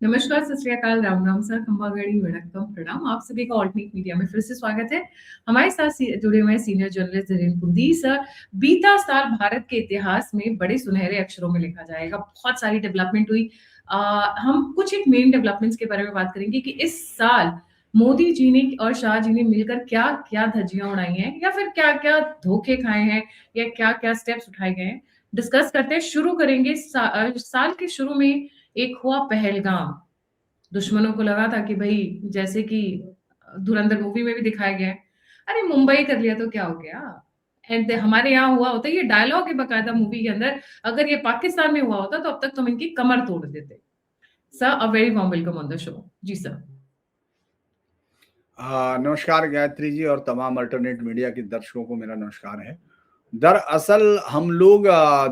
नमस्कार, सत श्री अकाल, राम राम सर, खंबागड़ी वड़कम प्रणाम। आप सभी का ऑल्टरनेट मीडिया में फिर से स्वागत है। हमारे साथ जुड़े हुए सीनियर जर्नलिस्ट धीरेन्द्र पुंदी सर। बीता साल भारत के इतिहास में बड़े सुनहरे अक्षरों में लिखा जाएगा। बहुत सारी डेवलपमेंट हुई। हम कुछ एक मेन डेवलपमेंट्स के बारे में बात करेंगे कि इस साल मोदी जी ने और शाह जी ने मिलकर क्या क्या धज्जियां उड़ाई हैं, या फिर क्या क्या धोखे खाए हैं, या क्या क्या स्टेप्स उठाए गए हैं। डिस्कस करते हैं। शुरू करेंगे साल के शुरू में एक हुआ पहलगाम। दुश्मनों को लगा था कि भाई, जैसे कि धुरंधर मूवी में भी दिखाया गया है, अरे मुंबई कर लिया तो क्या हो गया। एंड हमारे यहाँ हुआ होता, ये डायलॉग है बकायदा मूवी के अंदर, अगर ये पाकिस्तान में हुआ होता तो अब तक तुम इनकी कमर तोड़ देते। Sir, a very warm welcome on the show. जी सर। नमस्कार गायत्री जी और तमाम अल्टरनेट मीडिया के दर्शकों को मेरा नमस्कार है। दरअसल हम लोग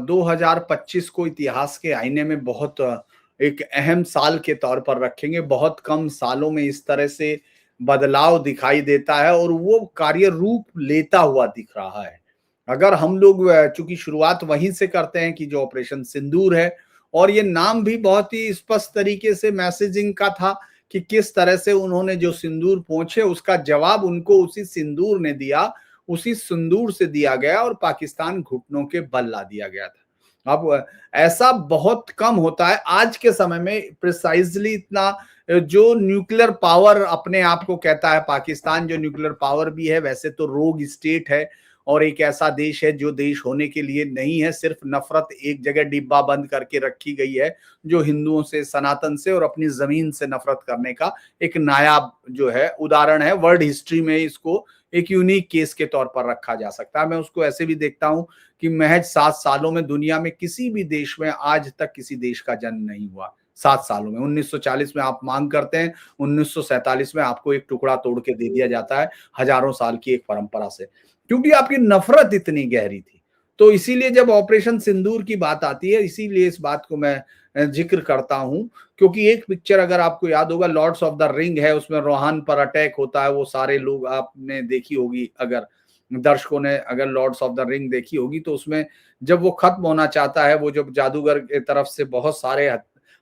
2025 को इतिहास के आईने में बहुत एक अहम साल के तौर पर रखेंगे। बहुत कम सालों में इस तरह से बदलाव दिखाई देता है और वो कार्य रूप लेता हुआ दिख रहा है। अगर हम लोग चूंकि शुरुआत वहीं से करते हैं कि जो ऑपरेशन सिंदूर है, और ये नाम भी बहुत ही स्पष्ट तरीके से मैसेजिंग का था कि किस तरह से उन्होंने जो सिंदूर पोंछे उसका जवाब उनको उसी सिंदूर ने दिया, उसी सिंदूर से दिया गया और पाकिस्तान घुटनों के बल ला दिया गया था। अब ऐसा बहुत कम होता है आज के समय में, प्रिसाइजली इतना। जो न्यूक्लियर पावर अपने आप को कहता है पाकिस्तान, जो न्यूक्लियर पावर भी है, वैसे तो रोग स्टेट है और एक ऐसा देश है जो देश होने के लिए नहीं है। सिर्फ नफरत एक जगह डिब्बा बंद करके रखी गई है, जो हिंदुओं से, सनातन से और अपनी जमीन से नफरत करने का एक नायाब जो है उदाहरण है। वर्ल्ड हिस्ट्री में इसको एक यूनिक केस के तौर पर रखा जा सकता है। मैं उसको ऐसे भी देखता हूं कि महज 7 सालों में दुनिया में किसी भी देश में आज तक किसी देश का जन्म नहीं हुआ। 7 सालों में 1940 में आप मांग करते हैं, 1947 में आपको एक टुकड़ा तोड़ के दे दिया जाता है, हजारों साल की एक परंपरा से, क्योंकि आपकी नफरत इतनी गहरी थी। तो इसीलिए जब ऑपरेशन सिंदूर की बात आती है, इसीलिए इस बात को मैं जिक्र करता हूं, क्योंकि एक पिक्चर अगर आपको याद होगा, लॉर्ड्स ऑफ द रिंग है, उसमें रोहान पर अटैक होता है। वो सारे लोग आपने देखी होगी, अगर दर्शकों ने अगर लॉर्ड्स ऑफ द रिंग देखी होगी, तो उसमें जब वो खत्म होना चाहता है, वो जब जादूगर की तरफ से बहुत सारे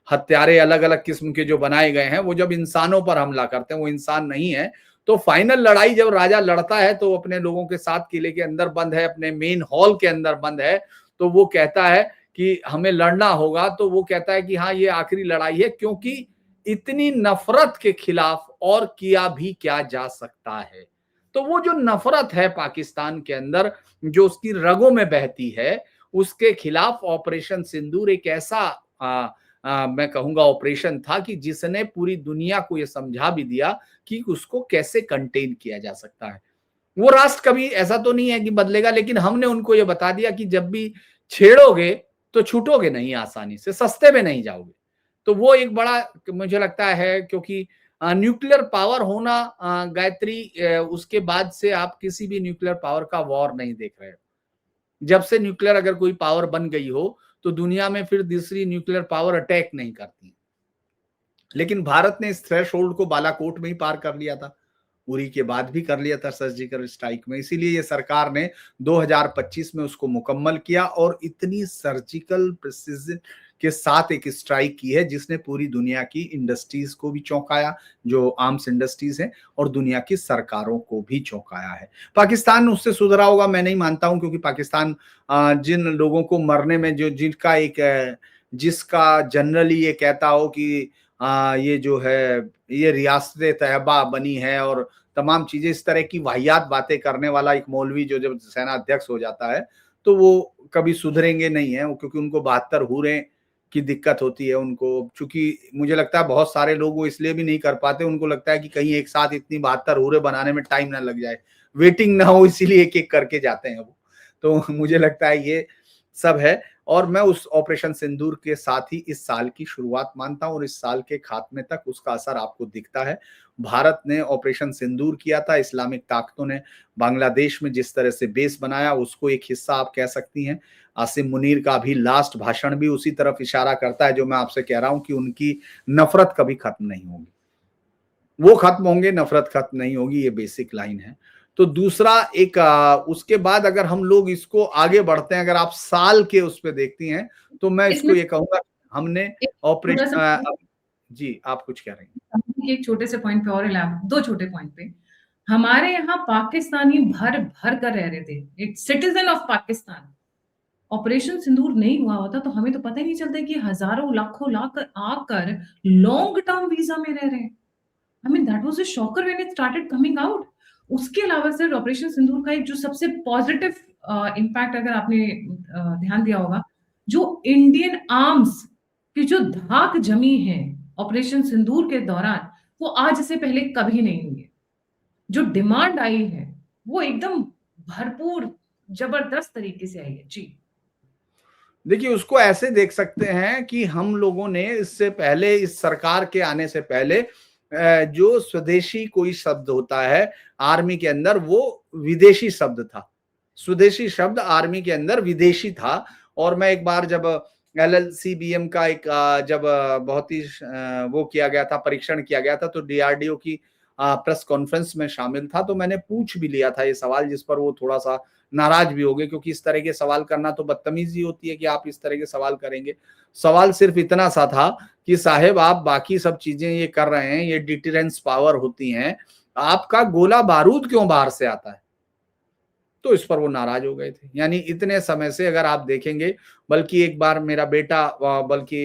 हत्यारे अलग अलग किस्म के जो बनाए गए हैं, वो जब इंसानों पर हमला करते हैं, वो इंसान नहीं है। तो फाइनल लड़ाई जब राजा लड़ता है तो अपने लोगों के साथ किले के अंदर बंद है, अपने मेन हॉल के अंदर बंद है। तो वो कहता है कि हमें लड़ना होगा। तो वो कहता है कि हाँ, ये आखिरी लड़ाई है, क्योंकि इतनी नफरत के खिलाफ और किया भी क्या जा सकता है। तो वो जो नफरत है पाकिस्तान के अंदर, जो उसकी रगों में बहती है, उसके खिलाफ ऑपरेशन सिंदूर एक ऐसा मैं कहूंगा ऑपरेशन था कि जिसने पूरी दुनिया को यह समझा भी दिया कि उसको कैसे कंटेन किया जा सकता है। वो राष्ट्र कभी ऐसा तो नहीं है कि बदलेगा, लेकिन हमने उनको ये बता दिया कि जब भी छेड़ोगे तो छूटोगे नहीं आसानी से, सस्ते में नहीं जाओगे। तो वो एक बड़ा मुझे लगता है, क्योंकि न्यूक्लियर पावर होना, गायत्री, उसके बाद से आप किसी भी न्यूक्लियर पावर का वॉर नहीं देख रहे हो। जब से न्यूक्लियर अगर कोई पावर बन गई हो तो दुनिया में फिर दूसरी न्यूक्लियर पावर अटैक नहीं करती। लेकिन भारत ने इस थ्रेशोल्ड को बालाकोट में ही पार कर लिया था, उरी के बाद भी कर लिया था सर्जिकल स्ट्राइक में। इसीलिए ये सरकार ने 2025 में उसको मुकम्मल किया और इतनी सर्जिकल प्रिसिजन के साथ एक स्ट्राइक की है जिसने पूरी दुनिया की इंडस्ट्रीज को भी चौंकाया, जो आर्म्स इंडस्ट्रीज हैं, और दुनिया की सरकारों को भी चौंकाया है। पाकिस्तान उससे सुधरा होगा मैं नहीं मानता हूं, क्योंकि पाकिस्तान जिन लोगों को मरने में जो जिसका जनरली ये कहता हो कि ये जो है ये रियासत तैयबा बनी है और तमाम चीजें, इस तरह की वाहियात बातें करने वाला एक मौलवी जो जब सेना अध्यक्ष हो जाता है तो वो कभी सुधरेंगे नहीं है, क्योंकि उनको 72 हूरें की दिक्कत होती है उनको। चूंकि मुझे लगता है बहुत सारे लोग वो इसलिए भी नहीं कर पाते, उनको लगता है कि कहीं एक साथ इतनी 72 हूरें बनाने में टाइम ना लग जाए, वेटिंग ना हो, इसीलिए एक एक करके जाते हैं वो। तो मुझे लगता है ये सब है, और मैं उस ऑपरेशन सिंदूर के साथ ही इस साल की शुरुआत मानता हूं और इस साल के खात्मे तक उसका असर आपको दिखता है। भारत ने ऑपरेशन सिंदूर किया था, इस्लामिक ताकतों ने बांग्लादेश में जिस तरह से बेस बनाया उसको एक हिस्सा आप कह सकती हैं। आसिम मुनीर का भी लास्ट भाषण भी उसी तरफ इशारा करता है, जो मैं आपसे कह रहा हूं कि उनकी नफरत कभी खत्म नहीं होगी। वो खत्म होंगे, नफरत खत्म नहीं होगी, ये बेसिक लाइन है। तो दूसरा एक उसके बाद अगर हम लोग इसको आगे बढ़ते हैं, अगर आप साल के उस पे देखती हैं, तो मैं इसको इसमें ये कहूंगा हमने एक थोड़ा सा ऑपरेशन जी, आप कुछ कह रही हैं। एक छोटे से पॉइंट पे और दो छोटे पॉइंट पे, हमारे यहाँ पाकिस्तानी भर भर कर रह रहे थे, एक सिटीजन ऑफ पाकिस्तान। ऑपरेशन सिंदूर नहीं हुआ होता तो हमें तो पता ही नहीं चलता कि हजारों लाखों लाख आकर लॉन्ग टर्म वीजा में रह रहे हैं। I mean that was a shocker when it started coming out. उसके अलावा सर ऑपरेशन सिंदूर का एक जो सबसे पॉजिटिव इम्पैक्ट अगर आपने ध्यान दिया होगा, जो इंडियन आर्म्स की जो धाक जमी है ऑपरेशन सिंदूर के दौरान, वो आज से पहले कभी नहीं हुई है। जो डिमांड आई है वो एकदम भरपूर जबरदस्त तरीके से आई है। जी। देखिए, उसको ऐसे देख सकते हैं कि हम लोगों ने इससे पहले, इस सरकार के आने से पहले जो स्वदेशी कोई शब्द होता है आर्मी के अंदर, वो विदेशी शब्द था। स्वदेशी शब्द आर्मी के अंदर विदेशी था। और मैं एक बार जब LLCBM का एक जब बहुत ही वो किया गया था, परीक्षण किया गया था, तो DRDO की प्रेस कॉन्फ्रेंस में शामिल था, तो मैंने पूछ भी लिया था ये सवाल, जिस पर वो थोड़ा सा नाराज भी हो गए, क्योंकि इस तरह के सवाल करना तो बदतमीजी होती है कि आप इस तरह के सवाल करेंगे। सवाल सिर्फ इतना सा था कि साहेब, आप बाकी सब चीजें ये कर रहे हैं, ये डिटरेंस पावर होती हैं, आपका गोला बारूद क्यों बाहर से आता है? तो इस पर वो नाराज हो गए थे। यानी इतने समय से अगर आप देखेंगे, बल्कि एक बार मेरा बेटा बल्कि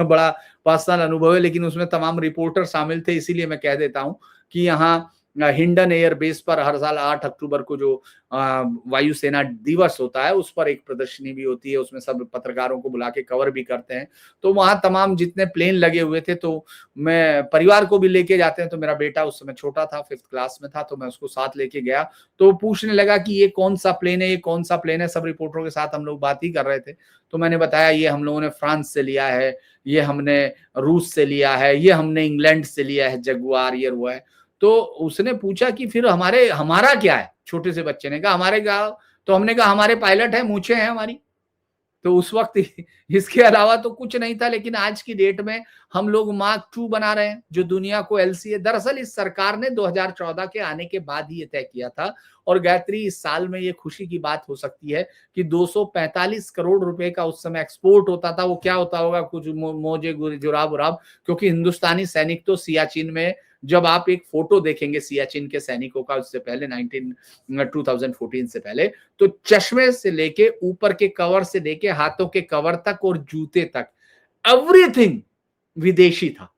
बड़ा पर्सनल अनुभव है, लेकिन उसमें तमाम रिपोर्टर शामिल थे, इसीलिए मैं कह देता हूं कि यहाँ हिंडन एयर बेस पर हर साल 8 अक्टूबर को जो वायुसेना दिवस होता है, उस पर एक प्रदर्शनी भी होती है, उसमें सब पत्रकारों को बुला के कवर भी करते हैं। तो वहां तमाम जितने प्लेन लगे हुए थे, तो मैं परिवार को भी लेके जाते हैं, तो मेरा बेटा उस समय छोटा था, 5th क्लास में था, तो मैं उसको साथ लेके गया। तो पूछने लगा कि ये कौन सा प्लेन है, ये कौन सा प्लेन है। सब रिपोर्टरों के साथ हम लोग बात ही कर रहे थे, तो मैंने बताया ये हम लोगों ने फ्रांस से लिया है, ये हमने रूस से लिया है, ये हमने इंग्लैंड से लिया है, जगुआर ये हुआ है। तो उसने पूछा कि फिर हमारा क्या है? छोटे से बच्चे ने कहा हमारे क्या? तो हमने कहा हमारे पायलट है, मूछें हैं हमारी। तो उस वक्त इसके अलावा तो कुछ नहीं था। लेकिन आज की डेट में हम लोग मार्क 2 बना रहे हैं, जो दुनिया को LCA, दरअसल इस सरकार ने 2014 के आने के बाद ही ये तय किया था। और गायत्री, इस साल में ये खुशी की बात हो सकती है कि 245 करोड़ रुपए का उस समय एक्सपोर्ट होता था। वो क्या होता होगा, कुछ मोजे जुराब उराब, क्योंकि हिंदुस्तानी सैनिक तो सियाचिन में, जब आप एक फोटो देखेंगे सियाचिन के सैनिकों का, उससे पहले 2014 से पहले, तो चश्मे से लेके ऊपर के कवर से लेके हाथों के कवर तक और जूते तक, एवरीथिंग विदेशी था।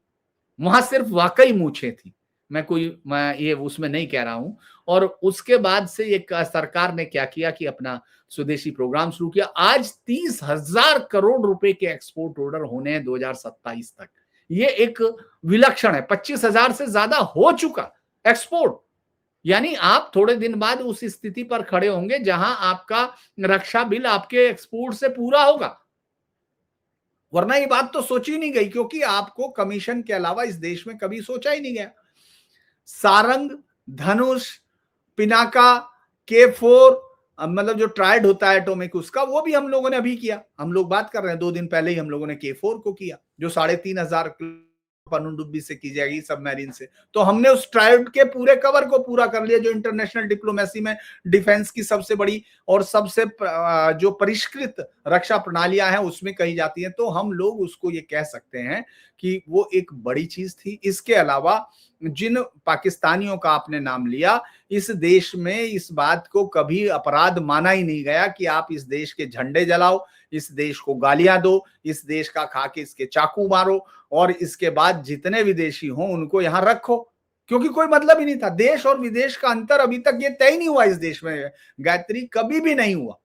वहां सिर्फ वाकई मूछें थी, मैं ये उसमें नहीं कह रहा हूं। और उसके बाद से ये सरकार ने क्या किया कि अपना स्वदेशी प्रोग्राम शुरू किया। आज 30,000 करोड़ रुपए के एक्सपोर्ट ऑर्डर होने हैं 2027 तक। ये एक विलक्षण है। 25,000 से ज्यादा हो चुका एक्सपोर्ट। यानी आप थोड़े दिन बाद उस स्थिति पर खड़े होंगे जहां आपका रक्षा बिल आपके एक्सपोर्ट से पूरा होगा। वरना ये बात तो सोची नहीं गई, क्योंकि आपको कमीशन के अलावा इस देश में कभी सोचा ही नहीं गया। सारंग, धनुष, पिनाका, K4, मतलब जो ट्रायड होता है एटॉमिक, उसका वो भी हम लोगों ने अभी किया। हम लोग बात कर रहे हैं 2 दिन पहले ही हम लोगों ने K4 को किया, जो 3,500 पनडुब्बी से की जाएगी, सबमरीन से। तो हमने उस ट्रायड के पूरे कवर को पूरा कर लिया, जो इंटरनेशनल डिप्लोमेसी में डिफेंस की सबसे बड़ी और सबसे जो परिष्कृत रक्षा प्रणालियां हैं उसमें कही जाती हैं। तो हम लोग उसको ये कह सकते हैं कि वो एक बड़ी चीज थी। इसके अलावा जिन पाकिस्तानियों का आपने नाम लिया, इस देश में इस बात को कभी अपराध माना ही नहीं गया कि आप इस देश के झंडे जलाओ, इस देश को गालियां दो, इस देश का खा के इसके चाकू मारो, और इसके बाद जितने विदेशी हों उनको यहां रखो, क्योंकि कोई मतलब ही नहीं था। देश और विदेश का अंतर अभी तक ये तय नहीं हुआ इस देश में, गायत्री, कभी भी नहीं हुआ।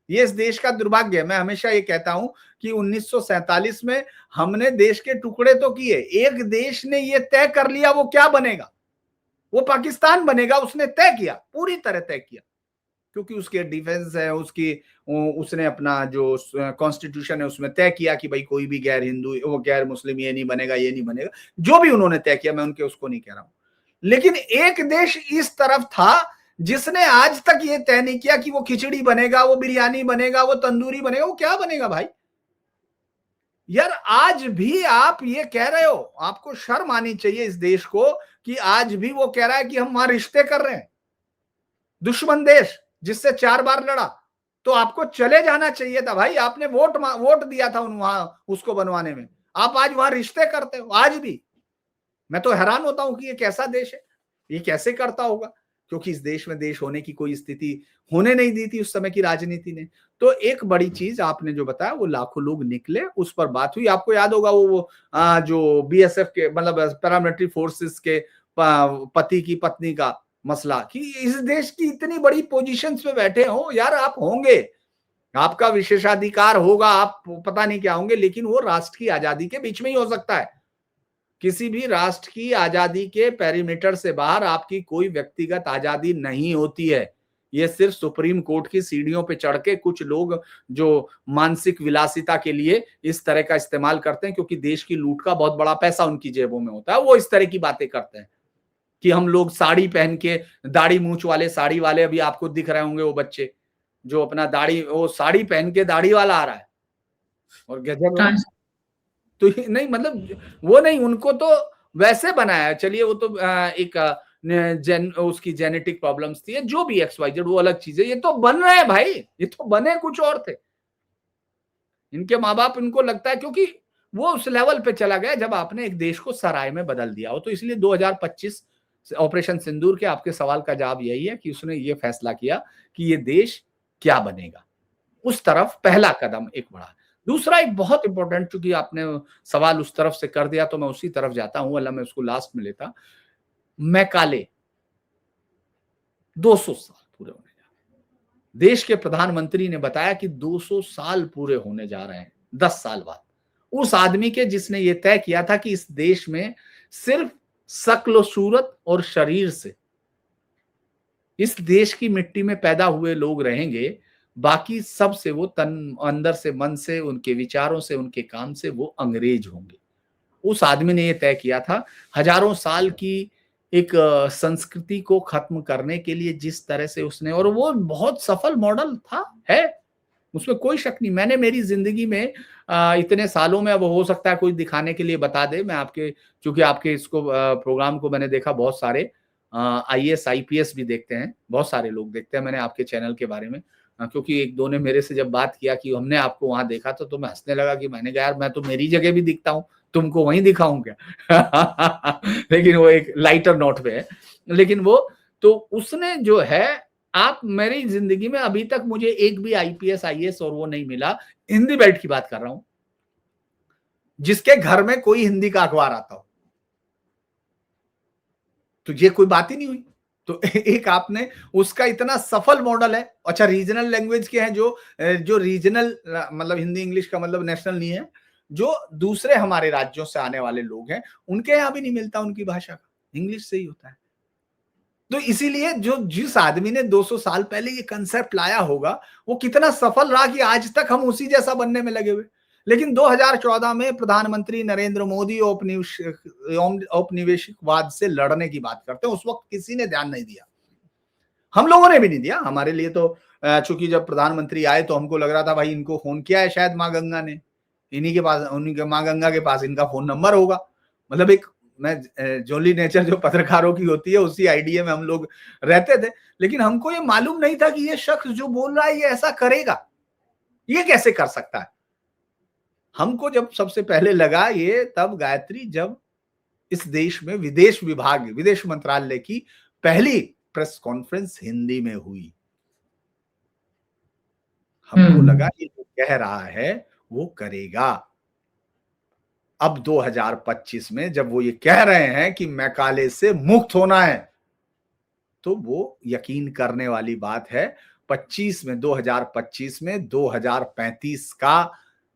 ये इस देश का दुर्भाग्य है। मैं हमेशा ये कहता हूं कि 1947 में हमने देश के टुकड़े तो किए, एक देश ने ये तय कर लिया वो क्या बनेगा, वो पाकिस्तान बनेगा। उसने तय किया, पूरी तरह तय किया, क्योंकि उसके डिफेंस है, उसने अपना जो कॉन्स्टिट्यूशन है उसमें तय किया कि भाई कोई भी गैर हिंदू, वो गैर मुस्लिम ये नहीं बनेगा, ये नहीं बनेगा। जो भी उन्होंने तय किया, मैं उनके उसको नहीं कह रहा हूं। लेकिन एक देश इस तरफ था जिसने आज तक ये तय नहीं किया कि वो खिचड़ी बनेगा, वो बिरयानी बनेगा, वो तंदूरी बनेगा, वो क्या बनेगा भाई। यार, आज भी आप ये कह रहे हो, आपको शर्म आनी चाहिए इस देश को कि आज भी वो कह रहा है कि हम वहां रिश्ते कर रहे हैं। दुश्मन देश जिससे 4 बार लड़ा, तो आपको चले जाना चाहिए था भाई। आपने वोट दिया था वहां उसको बनवाने में। आप आज वहां रिश्ते करते हो आज भी। मैं तो हैरान होता हूं कि ये कैसा देश है, ये कैसे करता होगा, क्योंकि इस देश में देश होने की कोई स्थिति होने नहीं दी थी उस समय की राजनीति ने। तो एक बड़ी चीज आपने जो बताया, वो लाखों लोग निकले, उस पर बात हुई। आपको याद होगा वो जो बीएसएफ के मतलब पैरामिलिट्री फोर्सेस के पति की पत्नी का मसला, कि इस देश की इतनी बड़ी पोजीशंस पे बैठे हो यार, आप होंगे, आपका विशेषाधिकार होगा, आप पता नहीं क्या होंगे, लेकिन वो राष्ट्र की आजादी के बीच में ही हो सकता है। किसी भी राष्ट्र की आजादी के पेरीमीटर से बाहर आपकी कोई व्यक्तिगत आजादी नहीं होती है। ये सिर्फ सुप्रीम कोर्ट की सीढ़ियों पे चढ़ के कुछ लोग जो मानसिक विलासिता के लिए इस तरह का इस्तेमाल करते हैं, क्योंकि देश की लूट का बहुत बड़ा पैसा उनकी जेबों में होता है, वो इस तरह की बातें करते हैं कि हम लोग साड़ी पहन के, दाढ़ी मूंछ वाले साड़ी वाले, अभी आपको दिख रहे होंगे वो बच्चे जो अपना दाढ़ी, वो साड़ी पहन के दाढ़ी वाला आ रहा है और गजब। तो नहीं मतलब वो नहीं, उनको तो वैसे बनाया, चलिए वो तो एक उसकी जेनेटिक प्रॉब्लम्स थी, जो भी एक्स वाई जेड, वो अलग चीज है। ये तो बन रहे हैं भाई, ये तो बने कुछ और थे। इनके माँ बाप, इनको लगता है क्योंकि वो उस लेवल पे चला गया जब आपने एक देश को सराय में बदल दिया हो। तो इसलिए 2025 ऑपरेशन सिंदूर के आपके सवाल का जवाब यही है कि उसने ये फैसला किया कि ये देश क्या बनेगा, उस तरफ पहला कदम एक बढ़ा। दूसरा एक बहुत इंपॉर्टेंट, चूंकि आपने सवाल उस तरफ से कर दिया तो मैं उसी तरफ जाता हूं, अल्लाह मैं उसको लास्ट में लेता। मैकाले 200 साल पूरे होने जा रहे हैं। देश के प्रधानमंत्री ने बताया कि 200 साल पूरे होने जा रहे हैं 10 साल बाद। उस आदमी के जिसने ये तय किया था कि इस देश में सिर्फ शक्ल सूरत और शरीर से इस देश की मिट्टी में पैदा हुए लोग रहेंगे, बाकी सब से वो तन अंदर से, मन से, उनके विचारों से, उनके काम से वो अंग्रेज होंगे। उस आदमी ने ये तय किया था। हजारों साल की एक संस्कृति को खत्म करने के लिए जिस तरह से उसने, और वो बहुत सफल मॉडल था, है, उसमें कोई शक नहीं। मैंने मेरी जिंदगी में इतने सालों में, अब हो सकता है कोई दिखाने के लिए बता दे, मैं आपके, चूंकि आपके इसको प्रोग्राम को मैंने देखा, बहुत सारे आईएएस आईपीएस भी देखते हैं, बहुत सारे लोग देखते हैं मैंने आपके चैनल के बारे में, क्योंकि एक दो ने मेरे से जब बात किया कि हमने आपको वहां देखा तो मैं हंसने लगा कि मैंने कहा यार, मैं तो मेरी जगह भी दिखता हूँ, तुमको वहीं दिखाऊं क्या? लेकिन वो एक लाइटर नोट पे है। लेकिन वो तो उसने जो है, आप मेरी जिंदगी में अभी तक मुझे एक भी आईपीएस आईएएस और वो नहीं मिला, हिंदी बेल्ट की बात कर रहा हूं, जिसके घर में कोई हिंदी का अखबार आता हो। तो ये कोई बात ही नहीं हुई। तो एक आपने उसका इतना सफल मॉडल है। अच्छा, रीजनल लैंग्वेज के हैं जो रीजनल मतलब हिंदी इंग्लिश का मतलब नेशनल नहीं है, जो दूसरे हमारे राज्यों से आने वाले लोग हैं उनके यहां भी नहीं मिलता उनकी भाषा का, इंग्लिश से ही होता है। तो इसीलिए जो जिस आदमी ने 200 साल पहले ये कंसेप्ट लाया होगा, वो कितना सफल रहा कि आज तक हम उसी जैसा बनने में लगे हुए। लेकिन 2014 में प्रधानमंत्री नरेंद्र मोदी औपनिवेशिकवाद से लड़ने की बात करते हैं। उस वक्त किसी ने ध्यान नहीं दिया, हम लोगों ने भी नहीं दिया। हमारे लिए तो चूंकि जब प्रधानमंत्री आए तो हमको लग रहा था भाई इनको फोन किया है शायद माँ गंगा ने, इन्हीं के पास, उन्हीं के माँ गंगा के पास इनका फोन नंबर होगा। मतलब एक मैं जोली नेचर जो पत्रकारों की होती है उसी आइडिया में हम लोग रहते थे। लेकिन हमको ये मालूम नहीं था कि ये शख्स जो बोल रहा है ये ऐसा करेगा, ये कैसे कर सकता है। हमको जब सबसे पहले लगा ये तब, गायत्री, जब इस देश में विदेश विभाग, विदेश मंत्रालय की पहली प्रेस कॉन्फ्रेंस हिंदी में हुई। हमको लगा ये जो कह रहा है वो करेगा। अब 2025 में जब वो ये कह रहे हैं कि मैकाले से मुक्त होना है, तो वो यकीन करने वाली बात है। 2025 में 2035 का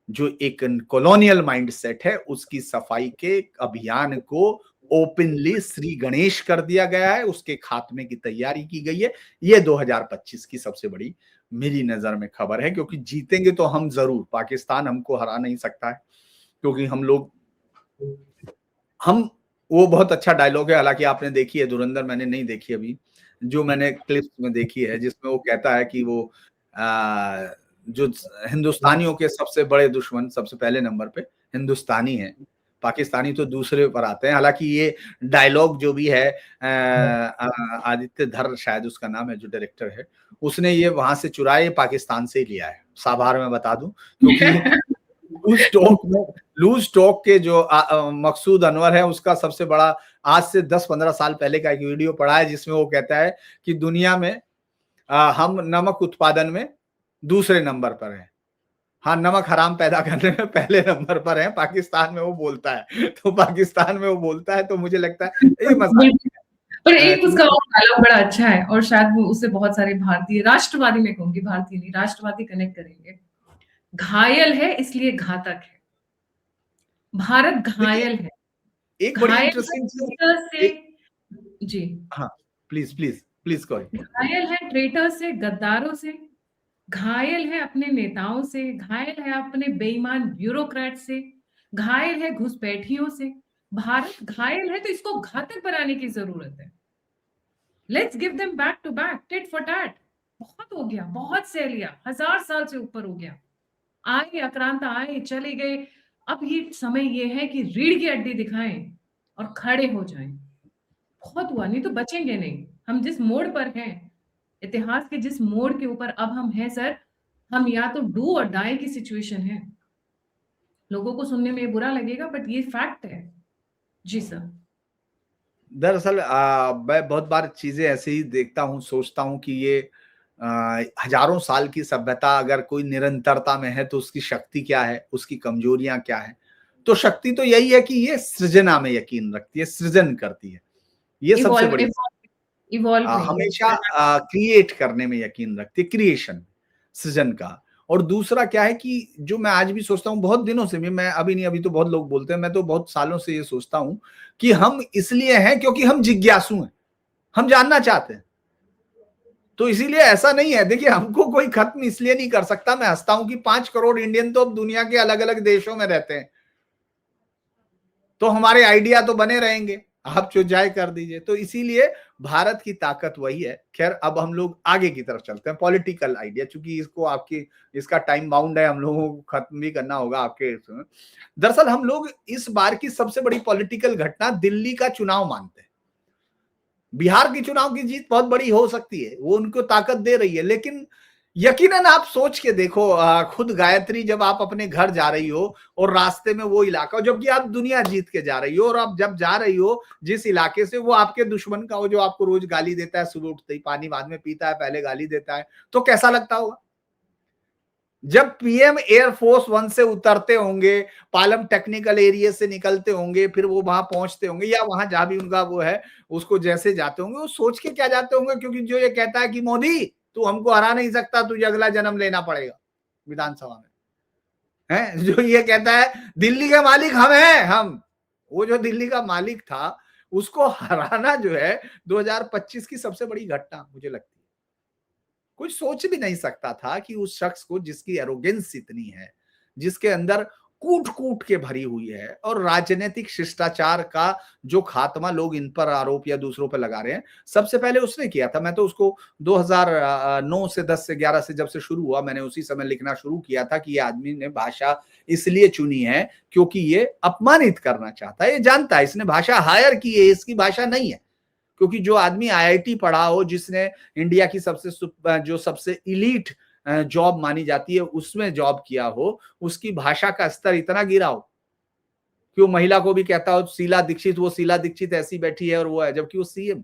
जो एक कॉलोनियल माइंडसेट है उसकी सफाई के अभियान को ओपनली श्री गणेश कर दिया गया है, उसके खात्मे की तैयारी की गई है। ये 2025 की सबसे बड़ी मेरी नजर में खबर है, क्योंकि जीतेंगे तो हम जरूर, पाकिस्तान हमको हरा नहीं सकता है, क्योंकि हम वो बहुत अच्छा डायलॉग है, हालांकि आपने देखी है धुरंधर, मैंने नहीं देखी अभी, जो मैंने क्लिप्स में देखी है, जिसमें वो कहता है कि वो जो हिंदुस्तानियों के सबसे बड़े दुश्मन सबसे पहले नंबर पे हिंदुस्तानी है, पाकिस्तानी तो दूसरे पर आते हैं। हालांकि ये डायलॉग जो भी है, आदित्य धर शायद उसका नाम है जो डायरेक्टर है, उसने ये वहां से चुराए, पाकिस्तान से ही लिया है, साभार में बता दूं, क्योंकि लूज टॉक के जो मकसूद अनवर है, उसका सबसे बड़ा आज से 10-15 साल पहले का एक वीडियो पड़ा है, जिसमें वो कहता है कि दुनिया में हम नमक उत्पादन में दूसरे नंबर पर हैं। हाँ, नमक हराम पैदा करने में पहले नंबर पर है, पाकिस्तान में वो बोलता है। तो पाकिस्तान में वो बोलता है, तो मुझे लगता है ये मजाक पर है एक उसका और डायलॉग बड़ा अच्छा है, और शायद वो उससे बहुत सारे भारतीय, राष्ट्रवादी मैं कहूंगी, भारतीय नहीं, राष्ट्रवादी कनेक्ट करेंगे। घायल है इसलिए घातक है। भारत घायल है। एक बड़ी घायल इंटरेस्टिंग चीज ट्रेटर से, जी, हाँ, प्लीज प्लीज प्लीज करो। घायल है ट्रेटर से, गद्दारों से, घायल है अपने नेताओं से, घायल है अपने बेईमान ब्यूरोक्रेट से, घायल है घुसपैठियों से। भारत घायल है, तो इसको घातक बनाने की जरूरत है। Let's give them back to back, tit for tat. बहुत हो गया, बहुत सह लिया, 1000 साल से ऊपर हो गया। आए आक्रांता, आए चले गए। अब ये समय ये है कि रीढ़ की हड्डी दिखाएं और खड़े हो जाएं। बहुत हुआ, नहीं तो बचेंगे नहीं। हम जिस मोड़ पर हैं, इतिहास के जिस मोड़ के ऊपर अब हम हैं सर, हम या तो डू और डाई की सिचुएशन है। लोगों को सुनने में बुरा लगेगा, बट ये फैक्ट है। जी सर। दरअसल मैं बहुत बार चीजें ऐसे ही देखता हूँ, सोचता हूँ कि ये हजारों साल की सभ्यता अगर कोई निरंतरता में है तो उसकी शक्ति क्या है, उसकी कमजोरियां क्या है। तो शक्ति तो यही है कि ये सृजना में यकीन रखती है, सृजन करती है, ये सबसे इवॉल्व बड़ी इवॉल्व नहीं है। हमेशा क्रिएट करने में यकीन रखती है, क्रिएशन, सृजन का। और दूसरा क्या है कि जो मैं आज भी सोचता हूँ, बहुत दिनों से भी, मैं अभी नहीं, अभी तो बहुत लोग बोलते हैं, मैं तो बहुत सालों से ये सोचता हूँ कि हम इसलिए हैं क्योंकि हम जिज्ञासु हैं, हम जानना चाहते हैं। तो इसीलिए ऐसा नहीं है, देखिए हमको कोई खत्म इसलिए नहीं कर सकता। मैं हंसता हूं कि 5 करोड़ इंडियन तो अब दुनिया के अलग अलग देशों में रहते हैं, तो हमारे आइडिया तो बने रहेंगे, आप जो जाए कर दीजिए। तो इसीलिए भारत की ताकत वही है। खैर, अब हम लोग आगे की तरफ चलते हैं। पॉलिटिकल आइडिया, चूंकि इसको आपकी इसका टाइम बाउंड है, हम लोगों को खत्म भी करना होगा आपके इसमें। दरअसल हम लोग इस बार की सबसे बड़ी पॉलिटिकल घटना दिल्ली का चुनाव मानते हैं। बिहार की चुनाव की जीत बहुत बड़ी हो सकती है, वो उनको ताकत दे रही है, लेकिन यकीनन आप सोच के देखो, खुद गायत्री, जब आप अपने घर जा रही हो और रास्ते में वो इलाका, जबकि आप दुनिया जीत के जा रही हो, और आप जब जा रही हो जिस इलाके से, वो आपके दुश्मन का हो, जो आपको रोज गाली देता है, सुबह उठते ही पानी बाद में पीता है, पहले गाली देता है, तो कैसा लगता होगा। जब पीएम एयरफोर्स 1 से उतरते होंगे, पालम टेक्निकल एरिया से निकलते होंगे, फिर वो वहां पहुंचते होंगे, या वहां जहां भी उनका वो है, उसको जैसे जाते होंगे, वो सोच के क्या जाते होंगे, क्योंकि जो ये कहता है कि मोदी तू हमको हरा नहीं सकता, तुझे अगला जन्म लेना पड़ेगा विधानसभा में, है जो ये कहता है दिल्ली के मालिक हम हैं, हम, वो जो दिल्ली का मालिक था, उसको हराना जो है 2025 की सबसे बड़ी घटना मुझे लगती है। कुछ सोच भी नहीं सकता था कि उस शख्स को, जिसकी एरोगेंस इतनी है, जिसके अंदर कूट कूट के भरी हुई है, और राजनीतिक शिष्टाचार का जो खात्मा लोग इन पर आरोप या दूसरों पर लगा रहे हैं, सबसे पहले उसने किया था। मैं तो उसको 2009 से 10 से 11 से जब से शुरू हुआ, मैंने उसी समय लिखना शुरू किया था कि ये आदमी ने भाषा इसलिए चुनी है क्योंकि ये अपमानित करना चाहता है, ये जानता है इसने भाषा हायर की है, इसकी भाषा नहीं है। क्योंकि जो आदमी आईआईटी पढ़ा हो, जिसने इंडिया की जो सबसे इलीट जॉब मानी जाती है उसमें जॉब किया हो, उसकी भाषा का स्तर इतना गिरा हो कि वो महिला को भी कहता हो शीला दीक्षित, वो शीला दीक्षित ऐसी बैठी है और वो है, जबकि वो सीएम,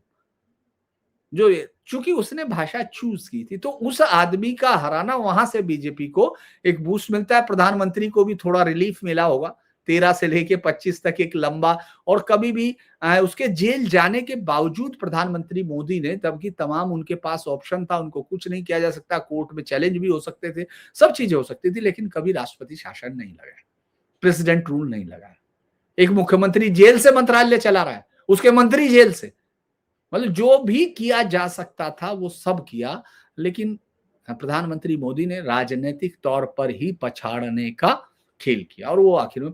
जो चूंकि उसने भाषा चूज की थी। तो उस आदमी का हराना, वहां से बीजेपी को एक बूस्ट मिलता है, प्रधानमंत्री को भी थोड़ा रिलीफ मिला होगा। 13 से लेके 25 तक एक लंबा, और कभी भी उसके जेल जाने के बावजूद प्रधानमंत्री मोदी ने, तब की तमाम उनके पास ऑप्शन था, उनको कुछ नहीं किया जा सकता, कोर्ट में चैलेंज भी हो सकते थे, सब चीजें हो सकती थी, लेकिन कभी राष्ट्रपति शासन नहीं लगाया, प्रेसिडेंट रूल नहीं लगाया। एक मुख्यमंत्री जेल से मंत्रालय चला रहा है, उसके मंत्री जेल से, मतलब जो भी किया जा सकता था वो सब किया, लेकिन प्रधानमंत्री मोदी ने राजनीतिक तौर पर ही पछाड़ने का खेल किया, और वो आखिर में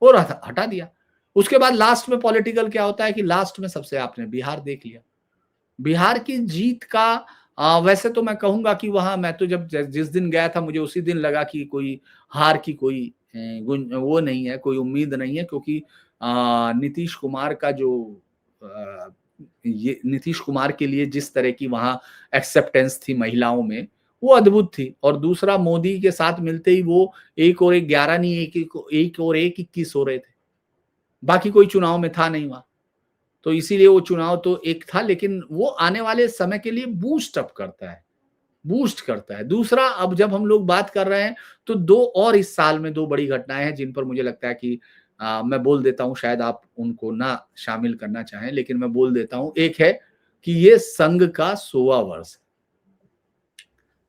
और हटा दिया। उसके बाद लास्ट में पॉलिटिकल क्या होता है कि लास्ट में सबसे आपने बिहार देख लिया। बिहार की जीत का वैसे तो मैं कहूंगा कि वहां, मैं तो जब जिस दिन गया था, मुझे उसी दिन लगा कि कोई हार की कोई वो नहीं है, कोई उम्मीद नहीं है, क्योंकि नीतीश कुमार का जो ये नीतीश कुमार के लिए जिस तरह की वहां एक्सेप्टेंस थी महिलाओं में, वो अद्भुत थी। और दूसरा, मोदी के साथ मिलते ही वो 1 और 1 11 नहीं, 1 और 1 21 हो रहे थे। बाकी कोई चुनाव में था नहीं वहाँ। तो इसीलिए वो चुनाव तो एक था, लेकिन वो आने वाले समय के लिए बूस्ट अप करता है, बूस्ट करता है। दूसरा, अब जब हम लोग बात कर रहे हैं तो 2 और इस साल में 2 बड़ी घटनाएँ हैं जिन पर मुझे लगता है कि मैं बोल देता हूँ, शायद आप उनको ना शामिल करना चाहें, लेकिन मैं बोल देता हूँ। एक है कि ये संघ का 100वां वर्ष है।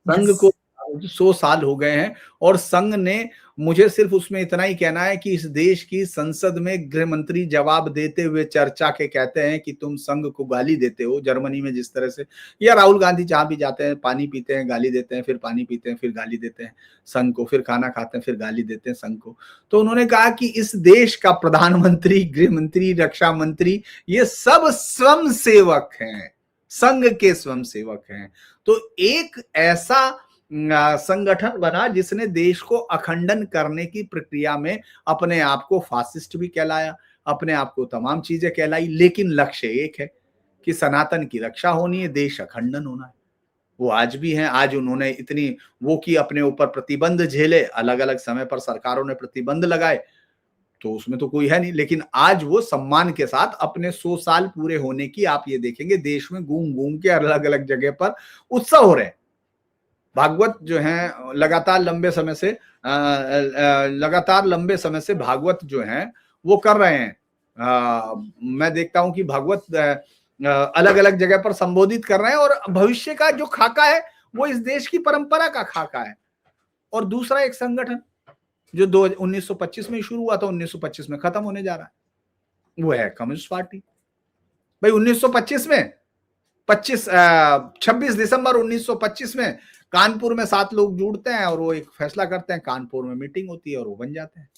संघ यस। को 100 साल हो गए हैं और संघ ने, मुझे सिर्फ उसमें इतना ही कहना है कि इस देश की संसद में गृह मंत्री जवाब देते हुए चर्चा के कहते हैं कि तुम संघ को गाली देते हो। जर्मनी में जिस तरह से, या राहुल गांधी जहां भी जाते हैं, पानी पीते हैं, गाली देते हैं, फिर पानी पीते हैं, फिर गाली देते हैं संघ को, फिर खाना खाते हैं, फिर गाली देते हैं संघ को। तो उन्होंने कहा कि इस देश का प्रधानमंत्री, गृह मंत्री, रक्षा मंत्री, ये सब स्वयं सेवक हैं, संघ के स्वयं सेवक हैं। तो एक ऐसा संगठन बना जिसने देश को अखंडन करने की प्रक्रिया में अपने आप को फासिस्ट भी कहलाया, अपने आप को तमाम चीजें कहलाई, लेकिन लक्ष्य एक है कि सनातन की रक्षा होनी है, देश अखंडन होना है। वो आज भी हैं। आज उन्होंने इतनी वो की अपने ऊपर प्रतिबंध झेले, अलग अलग समय पर सरकारों ने प्रतिबंध लगाए, तो उसमें तो कोई है नहीं, लेकिन आज वो सम्मान के साथ अपने 100 साल पूरे होने की, आप ये देखेंगे देश में घूम घूम के अलग अलग जगह पर उत्सव हो रहे हैं। भागवत जो है लगातार लंबे समय से भागवत जो है वो कर रहे हैं। मैं देखता हूं कि भागवत अलग अलग जगह पर संबोधित कर रहे हैं, और भविष्य का जो खाका है वो इस देश की परंपरा का खाका है। और दूसरा, एक संगठन जो 1925 में शुरू हुआ था, 1925 में खत्म होने जा रहा है, वो है कम्युनिस्ट पार्टी। भाई 1925 में 26 दिसंबर 1925 में कानपुर में 7 लोग जुड़ते हैं और वो एक फैसला करते हैं, कानपुर में मीटिंग होती है और वो बन जाते हैं।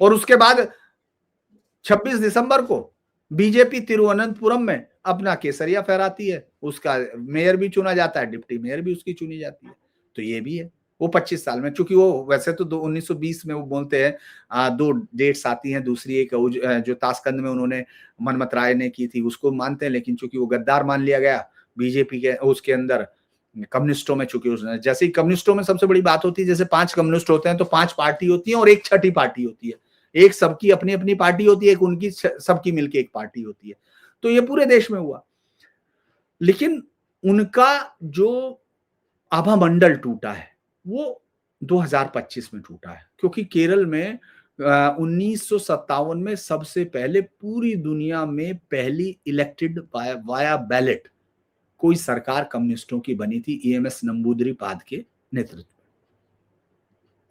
और उसके बाद 26 दिसंबर को बीजेपी तिरुवनंतपुरम में अपना केसरिया फहराती है, उसका मेयर भी चुना जाता है, डिप्टी मेयर भी उसकी चुनी जाती है। तो ये भी है वो 25 साल में, चूंकि वो वैसे तो 1920 में वो बोलते हैं 2 डेट्स आती हैं, दूसरी एक जो ताशकंद में उन्होंने मनमत राय ने की थी उसको मानते हैं, लेकिन चूंकि वो गद्दार मान लिया गया बीजेपी के उसके अंदर, कम्युनिस्टों में, चूंकि उसने, जैसे ही कम्युनिस्टों में सबसे बड़ी बात होती है, जैसे 5 कम्युनिस्ट होते हैं तो 5 पार्टी होती है और एक छठी पार्टी होती है, एक सबकी अपनी अपनी पार्टी होती है, एक उनकी सबकी मिलके एक पार्टी होती है। तो ये पूरे देश में हुआ, लेकिन उनका जो आभा मंडल टूटा है वो 2025 में टूटा है, क्योंकि केरल में 1957 में सबसे पहले पूरी दुनिया में पहली इलेक्टेड वाया बैलेट कोई सरकार कम्युनिस्टों की बनी थी, ईएमएस नंबूदरी-पाद के नेतृत्व में।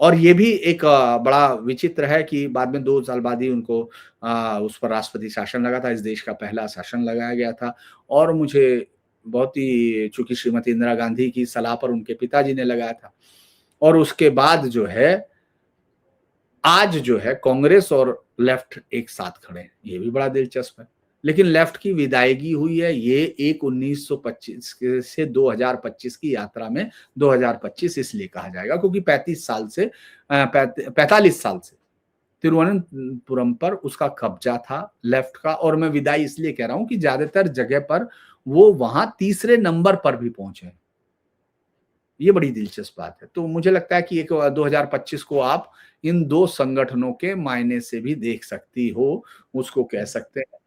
और ये भी एक बड़ा विचित्र है कि बाद में 2 साल बाद ही उनको उस पर राष्ट्रपति शासन लगा था, इस देश का पहला शासन लगाया गया था। और मुझे बहुत ही, चूंकि श्रीमती इंदिरा गांधी की सलाह पर उनके पिताजी ने लगाया था। और उसके बाद जो है, आज जो है कांग्रेस और लेफ्ट एक साथ खड़े हैं, ये भी बड़ा दिलचस्प है। लेकिन लेफ्ट की विदायगी हुई है, ये एक 1925 से 2025 की यात्रा में 2025 इसलिए कहा जाएगा क्योंकि 45 साल से तिरुवनंतपुरम पर उसका कब्जा था लेफ्ट का। और मैं विदाई इसलिए कह रहा हूं कि ज्यादातर जगह पर वो वहां तीसरे नंबर पर भी पहुंचे। ये बड़ी दिलचस्प बात है। तो मुझे लगता है कि एक 2025 को आप इन 2 संगठनों के मायने से भी देख सकती हो, उसको कह सकते हैं।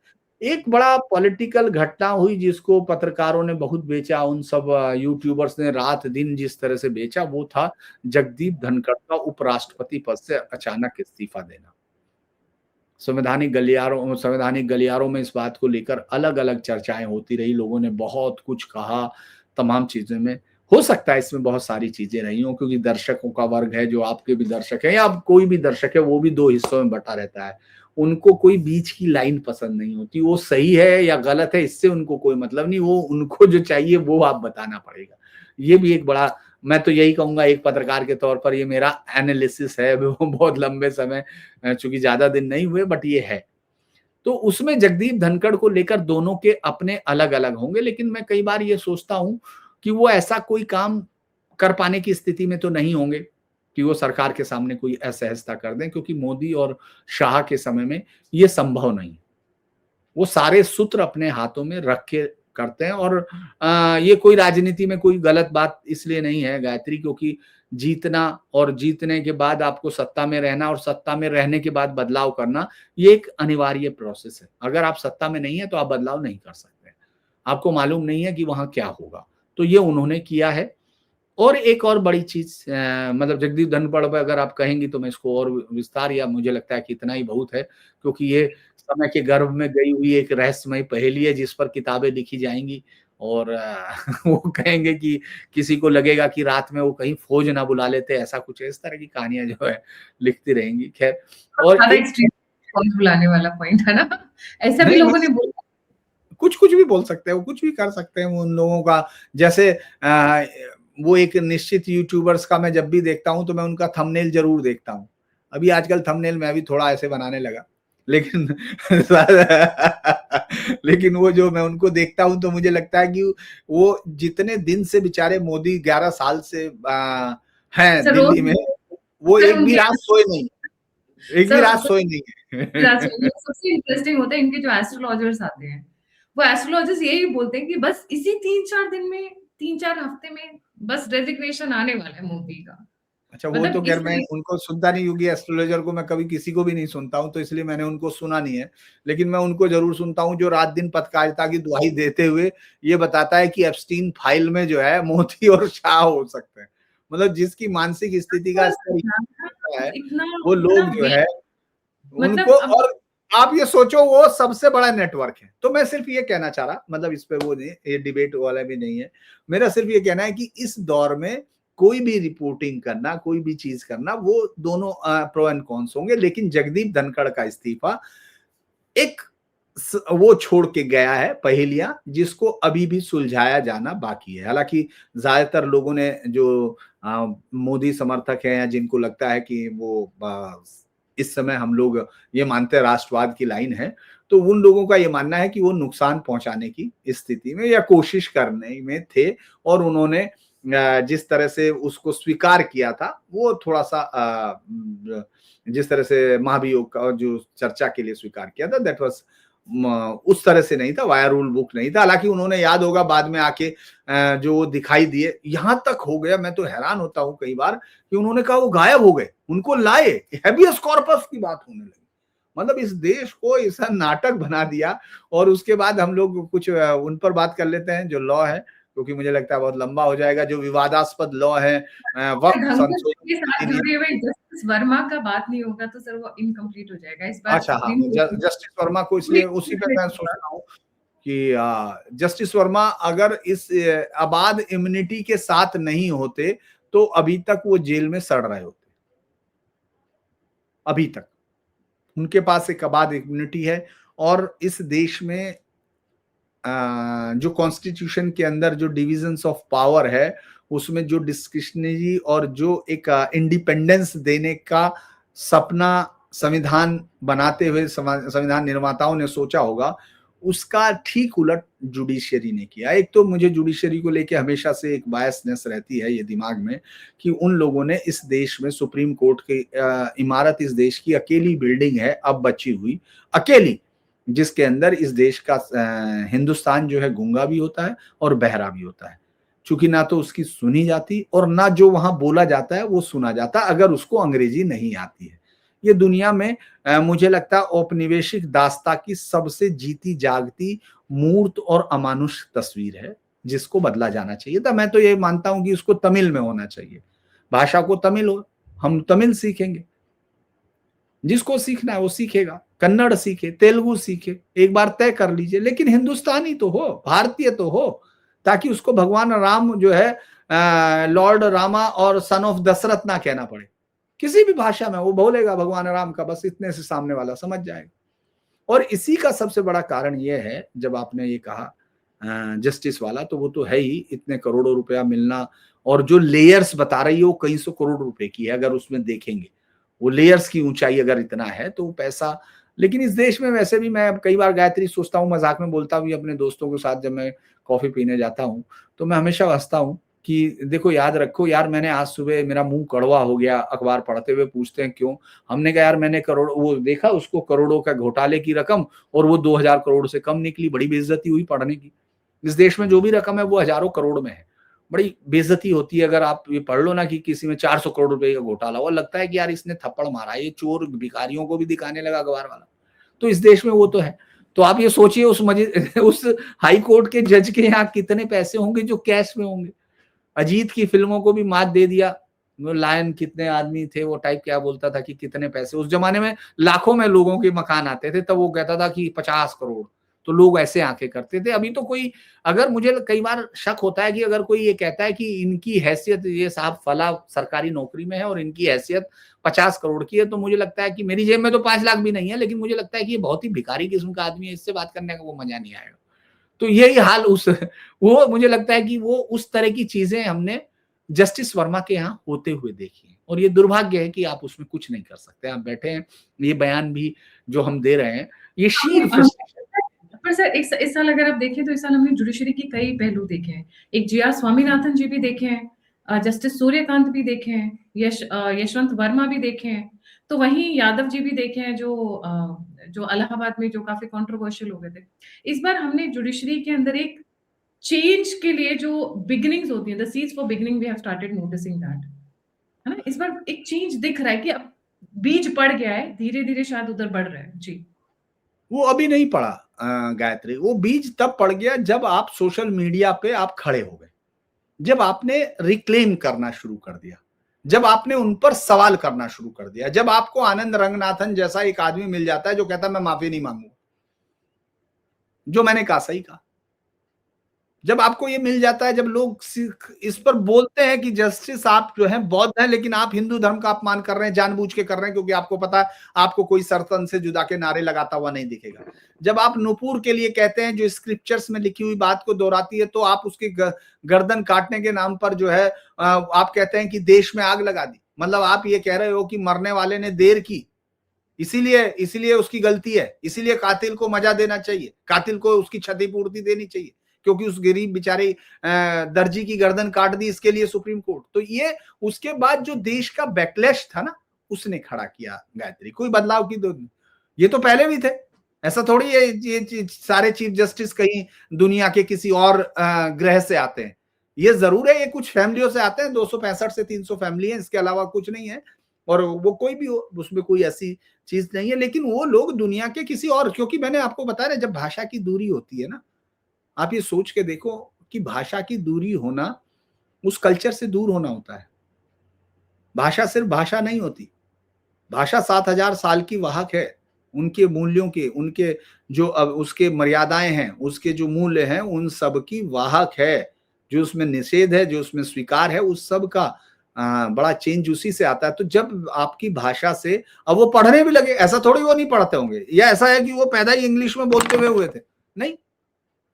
एक बड़ा पॉलिटिकल घटना हुई जिसको पत्रकारों ने बहुत बेचा, उन सब यूट्यूबर्स ने रात दिन जिस तरह से बेचा, वो था जगदीप धनखड़ का उपराष्ट्रपति पद से अचानक इस्तीफा देना। संवैधानिक गलियारों में इस बात को लेकर अलग अलग चर्चाएं होती रही, लोगों ने बहुत कुछ कहा, तमाम चीजें में हो सकता है इसमें बहुत सारी चीजें रही हों, क्योंकि दर्शकों का वर्ग है, जो आपके भी दर्शक है या कोई भी दर्शक है, वो भी 2 हिस्सों में बटा रहता है। उनको कोई बीच की लाइन पसंद नहीं होती, वो सही है या गलत है इससे उनको कोई मतलब नहीं, वो उनको जो चाहिए वो आप बताना पड़ेगा। ये भी एक बड़ा, मैं तो यही कहूंगा एक पत्रकार के तौर पर, ये मेरा एनालिसिस है, वो बहुत लंबे समय, चूंकि ज्यादा दिन नहीं हुए, बट ये है। तो उसमें जगदीप धनखड़ को लेकर दोनों के अपने अलग अलग होंगे, लेकिन मैं कई बार ये सोचता हूं कि वो ऐसा कोई काम कर पाने की स्थिति में तो नहीं होंगे कि वो सरकार के सामने कोई असहजता कर दें, क्योंकि मोदी और शाह के समय में ये संभव नहीं। वो सारे सूत्र अपने हाथों में रख के करते हैं। और ये कोई राजनीति में कोई गलत बात इसलिए नहीं है गायत्री, क्योंकि जीतना और जीतने के बाद आपको सत्ता में रहना और सत्ता में रहने के बाद बदलाव करना, ये एक अनिवार्य प्रोसेस है। अगर आप सत्ता में नहीं है तो आप बदलाव नहीं कर सकते। आपको मालूम नहीं है कि वहां क्या होगा, तो ये उन्होंने किया है। और एक और बड़ी चीज, मतलब जगदीप धनखड़ पे अगर आप कहेंगी तो मैं इसको और विस्तार, या मुझे लगता है कि इतना ही बहुत है, क्योंकि ये समय के गर्भ में गई हुई एक रहस्यमय पहेली है जिस पर किताबें लिखी जाएंगी। और वो कहेंगे कि किसी को लगेगा कि रात में वो कहीं फौज ना बुला लेते, ऐसा कुछ है, इस तरह की कहानियां जो है लिखती रहेंगी। खैर, और ज़्यादा एक एक्सट्रीम कौन बुलाने वाला पॉइंट है ना? ऐसा भी नहीं, लोगों ने मतलब बोला। कुछ भी बोल सकते हैं, वो कुछ भी कर सकते हैं उन लोगों का। जैसे वो एक निश्चित यूट्यूबर्स का मैं जब भी देखता हूं तो मैं उनका थंबनेल जरूर देखता हूं। अभी आजकल थंबनेल मैं भी थोड़ा ऐसे बनाने लगा, लेकिन लेकिन वो जो मैं उनको देखता हूं तो मुझे लगता है कि वो जितने दिन से बेचारे मोदी 11 साल से हैं सर रोज दिल्ली में, वो सर एक भी उनके रात सोए नहीं, एक भी सर रात सोए नहीं है। सबसे इंटरेस्टिंग होता है इनके जो एस्ट्रोलॉजर्स आते हैं, वो एस्ट्रोलॉजर्स यही बोलते हैं कि बस इसी 3-4 दिन में, 3-4 हफ्ते में बस रेजिग्नेशन आने वाला है मोदी का। अच्छा, वो तो मतलब खैर इस मैं तरीके उनको सुनता नहीं, क्योंकि एस्ट्रोलॉजर को मैं कभी किसी को भी नहीं सुनता हूँ, तो इसलिए मैंने उनको सुना नहीं है। लेकिन मैं उनको जरूर सुनता हूँ जो रात दिन पत्रकारिता की दुहाई देते हुए ये बताता है कि एप्स्टीन फाइल में जो है मोदी और शाह हो सकते हैं। मतलब जिसकी मानसिक स्थिति का स्तर इतना है, इतना वो इतना लोग जो वे है उनको, मतलब अब और आप ये सोचो वो सबसे बड़ा नेटवर्क है। तो मैं सिर्फ ये कहना चाह रहा, मतलब इस पे वो नहीं, ये डिबेट वाला भी नहीं है। मेरा सिर्फ ये कहना है कि इस दौर में कोई भी रिपोर्टिंग करना, कोई भी चीज करना, वो दोनों प्रो एंड कॉन्स होंगे। लेकिन जगदीप धनखड़ का इस्तीफा एक वो छोड़ के गया है पहेलियां, जिसको अभी भी सुलझाया जाना बाकी है। हालांकि ज्यादातर लोगों ने जो मोदी समर्थक हैं, या जिनको लगता है कि वो इस समय हम लोग ये मानते हैं राष्ट्रवाद की लाइन है, तो उन लोगों का ये मानना है कि वो नुकसान पहुंचाने की स्थिति में या कोशिश करने में थे। और उन्होंने जिस तरह से उसको स्वीकार किया था, वो थोड़ा सा जिस तरह से महाभियोग का जो चर्चा के लिए स्वीकार किया था, दैट वाज उस तरह से नहीं था, वाया रूल बुक नहीं था। हालांकि उन्होंने, याद होगा, बाद में आके जो दिखाई दिए, यहां तक हो गया, मैं तो हैरान होता हूं कई बार कि उन्होंने कहा वो गायब हो गए, उनको लाए, हैबियस कॉर्पस की बात होने लगी। मतलब इस देश को ऐसा नाटक बना दिया। और उसके बाद हम लोग कुछ उन पर बात कर लेते हैं जो लॉ है, क्योंकि मुझे लगता है बहुत लंबा हो जाएगा। जो विवादास्पद लॉ है, वक्त धनखड़ के संशोधन साथ अधिनियम। जुड़े हुए जस्टिस वर्मा का बात नहीं होगा तो सर वो इनकम्प्लीट हो जाएगा। इस बार अच्छा, हाँ, सुप्रीम कोर्ट जस्टिस वर्मा को इसलिए उसी पे मैं सोच रहा हूँ कि जस्टिस वर्मा अगर इस अबाध इम्यूनिटी के साथ नहीं होते तो अभी तक वो जेल में सड़ रहे होते। अभी तक उनके पास एक अबाध इम्यूनिटी है। और इस देश में जो कॉन्स्टिट्यूशन के अंदर जो डिविजन्स ऑफ पावर है, उसमें जो डिस्क्रिशनरी और जो एक इंडिपेंडेंस देने का सपना संविधान बनाते हुए संविधान निर्माताओं ने सोचा होगा, उसका ठीक उलट जुडिशियरी ने किया। एक तो मुझे जुडिशियरी को लेके हमेशा से एक बायसनेस रहती है ये दिमाग में, कि उन लोगों ने इस देश में सुप्रीम कोर्ट की इमारत, इस देश की अकेली बिल्डिंग है अब बची हुई, अकेली, जिसके अंदर इस देश का हिंदुस्तान जो है गूंगा भी होता है और बहरा भी होता है। चूंकि ना तो उसकी सुनी जाती और ना जो वहां बोला जाता है वो सुना जाता, अगर उसको अंग्रेजी नहीं आती है। ये दुनिया में मुझे लगता है औपनिवेशिक दास्ता की सबसे जीती जागती मूर्त और अमानुष तस्वीर है, जिसको बदला जाना चाहिए था। मैं तो ये मानता हूं कि उसको तमिल में होना चाहिए, भाषा को तमिल हो, हम तमिल सीखेंगे, जिसको सीखना है वो सीखेगा, कन्नड़ सीखे, तेलुगु सीखे, एक बार तय कर लीजिए, लेकिन हिंदुस्तानी तो हो, भारतीय तो हो, ताकि उसको भगवान राम जो है लॉर्ड रामा और सन ऑफ दशरथ ना कहना पड़े। किसी भी भाषा में वो बोलेगा भगवान राम का, बस इतने से सामने वाला समझ जाएगा। और इसी का सबसे बड़ा कारण ये है, जब आपने ये कहा जस्टिस वाला, तो वो तो है ही, इतने करोड़ों रुपया मिलना, और जो लेयर्स बता रही है वो कई सौ करोड़ रुपए की है। अगर उसमें देखेंगे वो लेयर्स की ऊंचाई अगर इतना है तो पैसा। लेकिन इस देश में वैसे भी, मैं कई बार गायत्री सोचता हूँ, मजाक में बोलता हूँ अपने दोस्तों के साथ, जब मैं कॉफी पीने जाता हूँ तो मैं हमेशा हंसता हूँ कि देखो, याद रखो यार, मैंने आज सुबह मेरा मुंह कड़वा हो गया अखबार पढ़ते हुए। पूछते हैं क्यों? हमने कहा यार मैंने करोड़ वो देखा, उसको करोड़ों का घोटाले की रकम, और वो 2000 करोड़ से कम निकली। बड़ी बेइज्जती हुई पढ़ने की। इस देश में जो भी रकम है वो हजारों करोड़ में है। बड़ी बेइज्जती होती है अगर आप ये पढ़ लो ना कि किसी में 400 करोड़ रुपए का घोटाला हुआ, लगता है कि यार इसने थप्पड़ मारा, ये चोर भिखारियों को भी दिखाने लगा अखबार वाला। तो इस देश में वो तो है। तो आप ये सोचिए उस हाई कोर्ट के जज के यहाँ कितने पैसे होंगे जो कैश में होंगे। अजीत की फिल्मों को भी मात दे दिया। वो लायन कितने आदमी थे, वो टाइप क्या बोलता था कि कितने पैसे, उस जमाने में लाखों में लोगों के मकान आते थे, तब वो कहता था कि 50 करोड़। तो लोग ऐसे आंखें करते थे। अभी तो कोई, अगर मुझे कई बार शक होता है कि अगर कोई ये कहता है कि इनकी हैसियत, ये साहब फला सरकारी नौकरी में है और इनकी हैसियत 50 करोड़ की है, तो मुझे लगता है कि मेरी जेब में तो 5 लाख भी नहीं है, लेकिन मुझे लगता है कि ये बहुत ही भिखारी किस्म का आदमी है, इससे बात करने का वो मजा नहीं आएगा। तो यही हाल उस वो मुझे लगता है कि वो उस तरह की चीजें हमने जस्टिस वर्मा के यहाँ होते हुए देखी है, और ये दुर्भाग्य है कि आप उसमें कुछ नहीं कर सकते। आप बैठे हैं, ये बयान भी जो हम दे रहे हैं, ये शीर फ्रस्ट्रेशन। पर सर इस साल अगर आप देखें तो इस साल हमने जुडिशरी के कई पहलू देखे हैं। एक जी आर स्वामीनाथन जी भी देखे हैं, जस्टिस सूर्यकांत भी देखे हैं, यशवंत वर्मा भी देखे हैं, तो वहीं यादव जी भी देखे हैं जो इलाहाबाद में जो काफी कंट्रोवर्शियल हो गए थे। इस बार हमने जुडिशरी के अंदर एक चेंज के लिए जो बिगिनिंग्स होती हैं, the seeds for beginning we have started noticing that, है ना? इस बार एक चेंज दिख रहा है कि अब बीज पड़ गया है, धीरे-धीरे शायद उधर बढ़ रहा है। जी। वो अभी नहीं पड़ा गायत्री, वो बीज तब पड़ गया जब आप सोशल मीडिया पे आप खड़े हो गए, जब आपने रिक्लेम करना शुरू कर दिया, जब आपने उन पर सवाल करना शुरू कर दिया, जब आपको आनंद रंगनाथन जैसा एक आदमी मिल जाता है जो कहता है मैं माफी नहीं मांगूंगा, जो मैंने कहा सही कहा। जब आपको ये मिल जाता है, जब लोग इस पर बोलते हैं कि जस्टिस आप जो है बौद्ध हैं, लेकिन आप हिंदू धर्म का अपमान कर रहे हैं, जानबूझ के कर रहे हैं, क्योंकि आपको पता है आपको कोई सरतन से जुदा के नारे लगाता हुआ नहीं दिखेगा। जब आप नुपुर के लिए कहते हैं जो स्क्रिप्चर्स में लिखी हुई बात को दोहराती है, तो आप उसकी गर्दन काटने के नाम पर जो है आप कहते हैं कि देश में आग लगा दी। मतलब आप ये कह रहे हो कि मरने वाले ने देर की, इसीलिए उसकी गलती है, इसीलिए कातिल को मजा देना चाहिए, कातिल को उसकी क्षतिपूर्ति देनी चाहिए, क्योंकि उस गरीब बेचारे दर्जी की गर्दन काट दी, इसके लिए सुप्रीम कोर्ट। तो ये उसके बाद जो देश का बैकलैश था ना, उसने खड़ा किया गायत्री। कोई बदलाव की तो ये तो पहले भी थे, ऐसा थोड़ी है ये सारे चीफ जस्टिस कहीं दुनिया के किसी और ग्रह से आते हैं। ये जरूर है, ये कुछ फैमिलियों से आते हैं, 265 से 300 फैमिली है, इसके अलावा कुछ नहीं है। और वो कोई भी हो, उसमें कोई ऐसी चीज नहीं है, लेकिन वो लोग दुनिया के किसी और, क्योंकि मैंने आपको बताया जब भाषा की दूरी होती है ना, आप ये सोच के देखो कि भाषा की दूरी होना उस कल्चर से दूर होना होता है। भाषा सिर्फ भाषा नहीं होती, भाषा 7000 साल की वाहक है, उनके मूल्यों के, उनके जो अब उसके मर्यादाएं हैं, उसके जो मूल्य हैं, उन सब की वाहक है। जो उसमें निषेध है, जो उसमें स्वीकार है, उस सब का बड़ा चेंज उसी से आता है। तो जब आपकी भाषा से अब वो पढ़ने भी लगे, ऐसा थोड़ी वो नहीं पढ़ते होंगे, या ऐसा है कि वो पैदा ही इंग्लिश में बोलते हुए थे, नहीं,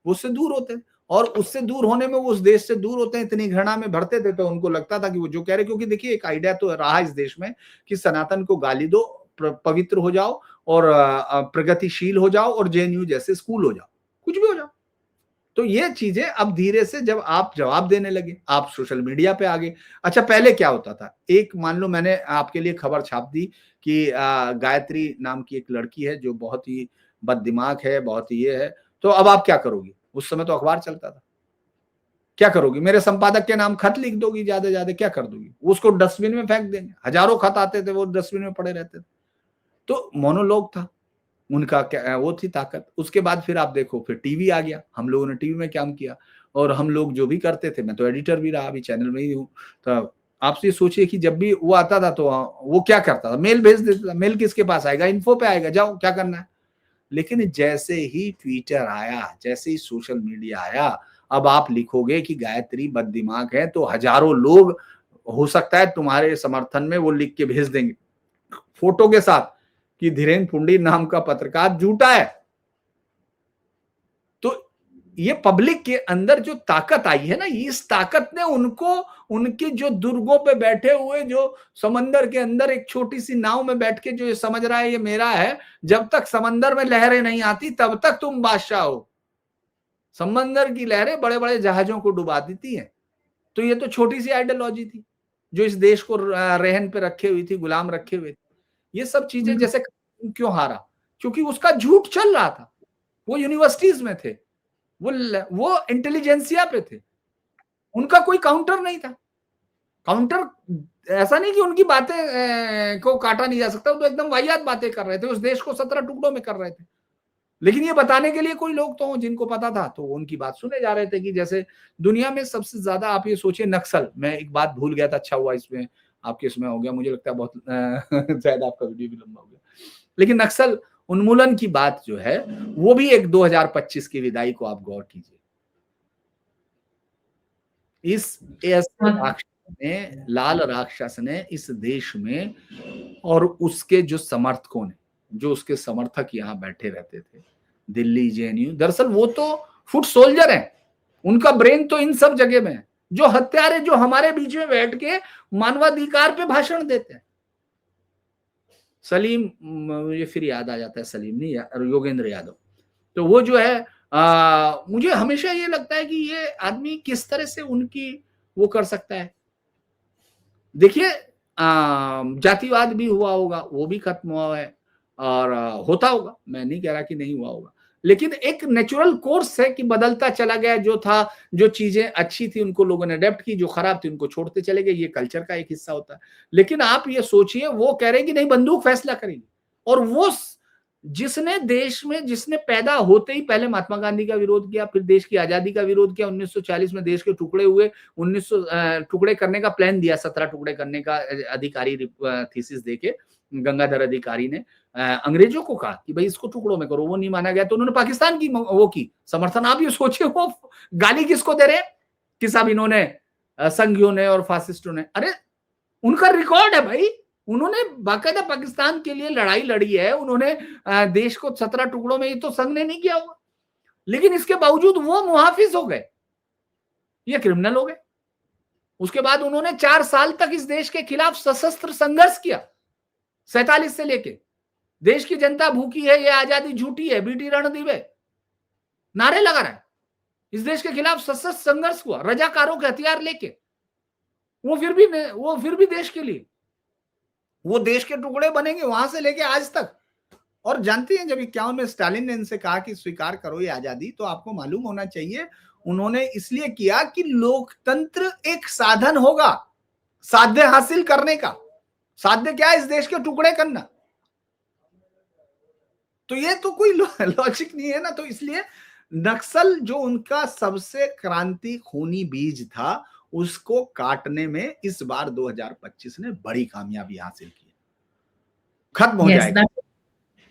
वो उससे दूर होते हैं। और उससे दूर होने में, वो उस देश से दूर होते हैं, इतनी घृणा में भरते थे, तो उनको लगता था कि वो जो कह रहे, क्योंकि देखिए एक आइडिया तो रहा इस देश में कि सनातन को गाली दो, पवित्र हो जाओ और प्रगतिशील हो जाओ और जेएनयू जैसे स्कूल हो जाओ, कुछ भी हो जाओ। तो ये चीजें अब धीरे से जब आप जवाब देने लगे, आप सोशल मीडिया पे आ गए। अच्छा, पहले क्या होता था, एक मान लो मैंने आपके लिए खबर छाप दी कि गायत्री नाम की एक लड़की है जो बहुत ही बददिमाग है, बहुत ही ये है, तो अब आप क्या करोगी? उस समय तो अखबार चलता था, क्या करोगी? मेरे संपादक के नाम खत लिख दोगी, ज्यादा ज्यादा क्या कर दोगी? उसको डस्टबिन में फेंक देंगे। हजारों खत आते थे, वो डस्टबिन में पड़े रहते थे। तो मोनोलॉग था उनका, क्या वो थी ताकत। उसके बाद फिर आप देखो, फिर टीवी आ गया, हम लोगों ने टीवी में काम किया, और हम लोग जो भी करते थे, मैं तो एडिटर भी रहा, अभी चैनल में ही हूँ, तो आप ये सोचिए कि जब भी वो आता था तो वो क्या करता था, मेल भेज देता था। मेल किसके पास आएगा? इन्फो पे आएगा, जाओ क्या करना है। लेकिन जैसे ही ट्विटर आया, जैसे ही सोशल मीडिया आया, अब आप लिखोगे कि गायत्री बददिमाग है, तो हजारों लोग हो सकता है तुम्हारे समर्थन में वो लिख के भेज देंगे फोटो के साथ कि धीरेन पुंडी नाम का पत्रकार झूठा है। तो ये पब्लिक के अंदर जो ताकत आई है ना, इस ताकत ने उनको, उनके जो दुर्गों पे बैठे हुए, जो समंदर के अंदर एक छोटी सी नाव में बैठ के जो ये समझ रहा है ये मेरा है, जब तक समंदर में लहरें नहीं आती तब तक तुम बादशाह हो। समंदर की लहरें बड़े बड़े जहाजों को डुबा देती हैं। तो ये तो छोटी सी आइडियोलॉजी थी जो इस देश को रहन पे रखे हुई थी, गुलाम रखे हुए थे। ये सब चीजें जैसे क्यों हारा? क्योंकि उसका झूठ चल रहा था, वो यूनिवर्सिटीज में थे, वो इंटेलिजेंसिया पे थे, उनका कोई काउंटर नहीं था। काउंटर ऐसा नहीं कि उनकी बातें को काटा नहीं जा सकता, वो तो एकदम वाहियात बातें कर रहे थे, उस देश को 17 टुकड़ों में कर रहे थे। लेकिन ये बताने के लिए कोई लोग तो हों जिनको पता था, तो उनकी बात सुने जा रहे थे कि जैसे दुनिया में सबसे ज्यादा आप ये सोचिए नक्सल, मैं एक बात भूल गया था, अच्छा हुआ इसमें आपके इसमें हो गया, मुझे लगता है बहुत शायद आपका वीडियो भी लंबा हो गया। लेकिन नक्सल उन्मूलन की बात जो है वो भी एक 2025 की विदाई को आप गौर कीजिए। इस ऐसे राक्षस ने, लाल राक्षस ने इस देश में, और उसके जो समर्थकों ने, जो उसके समर्थक यहाँ बैठे रहते थे दिल्ली जेएनयू, दरअसल वो तो फुट सोल्जर हैं, उनका ब्रेन तो इन सब जगह में है। जो हत्यारे जो हमारे बीच में बैठ के मानवाधिकार पे भाषण देते हैं, सलीम, मुझे फिर याद आ जाता है, सलीम नहीं, योगेंद्र यादव, तो वो जो है मुझे हमेशा ये लगता है कि ये आदमी किस तरह से उनकी वो कर सकता है। देखिए जातिवाद भी हुआ होगा, वो भी खत्म हुआ है, और होता होगा, मैं नहीं कह रहा कि नहीं हुआ होगा, लेकिन एक नेचुरल कोर्स है कि बदलता चला गया। जो था, जो चीजें अच्छी थी उनको लोगों ने अडेप्ट की, जो खराब थी उनको छोड़ते चले गए, ये कल्चर का एक हिस्सा होता है। लेकिन आप ये सोचिए, वो कह रहे हैं कि नहीं, बंदूक फैसला करेगी, और वो जिसने देश में, जिसने पैदा होते ही पहले महात्मा गांधी का विरोध किया, फिर देश की आजादी का विरोध किया, 1940 में देश के टुकड़े हुए, 1900 टुकड़े करने का प्लान दिया, 17 टुकड़े करने का अधिकारी थीसिस देके गंगाधर अधिकारी ने अंग्रेजों को कहा कि भाई इसको टुकड़ों में करो, वो नहीं माना गया, तो उन्होंने पाकिस्तान की वो की समर्थन। आप ये सोचिए, वो गाली किसको दे रहे, कि साहब इन्होंने संघियों ने और फासिस्टों ने, अरे उनका रिकॉर्ड है भाई, उन्होंने बाकायदा पाकिस्तान के लिए लड़ाई लड़ी है, उन्होंने देश को 17 टुकड़ों में, ये तो संघ ने नहीं किया होगा, लेकिन इसके बावजूद वो मुहाफिज हो गए, ये क्रिमिनल हो गए। उसके बाद उन्होंने 4 साल तक इस देश के खिलाफ सशस्त्र संघर्ष किया, 47 से लेके, देश की जनता भूखी है, ये आजादी झूठी है, बीटी रणदीवे नारे लगा रहा है, इस देश के खिलाफ सशस्त्र संघर्ष हुआ, रजाकारों के हथियार लेके, वो फिर भी देश के लिए, वो देश के टुकड़े बनेंगे वहां से लेके आज तक। और जानते हैं, जब 51 में स्टालिन ने इनसे कहा कि स्वीकार करो ये आजादी, तो आपको मालूम होना चाहिए उन्होंने इसलिए किया कि लोकतंत्र एक साधन होगा साध्य हासिल करने का। साध्य क्या है? इस देश के टुकड़े करना। तो ये तो कोई लॉजिक नहीं है ना। तो इसलिए नक्सल जो उनका सबसे क्रांति खूनी बीज था, उसको काटने में इस बार 2025 ने बड़ी कामयाबी हासिल की, खत्म हो जाएगा।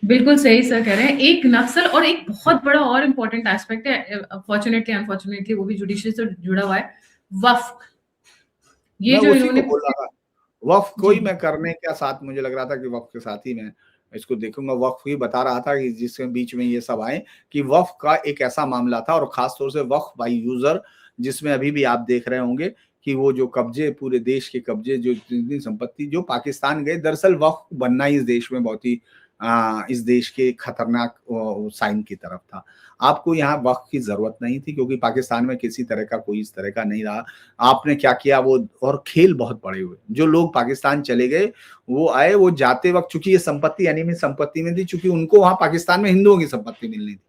बिल्कुल सही सर कह रहे हैं। एक नक्सल और एक बहुत बड़ा और इम्पोर्टेंट एस्पेक्ट है, फॉर्चुनेटली अनफॉर्चुनेटली वो भी जुडिशरी से जुड़ा हुआ है, वक्फ। ये जो इन्होंने बोल रहा था, वक्फ को ही मैं करने के साथ मुझे लग रहा था कि वक्फ के साथ ही मैं इसको देखूंगा। वक्फ ही बता रहा था कि जिसके बीच में ये सब आए कि वक्फ का एक ऐसा मामला था, और खास तौर से वक्फ बाय यूजर, जिसमें अभी भी आप देख रहे होंगे कि वो जो कब्जे, पूरे देश के कब्जे, जो जितनी संपत्ति जो पाकिस्तान गए, दरअसल वक्फ बनना इस देश में बहुत ही इस देश के खतरनाक साइन की तरफ था। आपको यहाँ वक्फ की जरूरत नहीं थी, क्योंकि पाकिस्तान में किसी तरह का कोई इस तरह का नहीं रहा। आपने क्या किया, वो और खेल बहुत बड़े हुए। जो लोग पाकिस्तान चले गए, वो आए, वो जाते वक्त, चूंकि ये संपत्ति अनियमित संपत्ति में थी, चूंकि उनको वहां पाकिस्तान में हिंदुओं की संपत्ति मिलनी थी,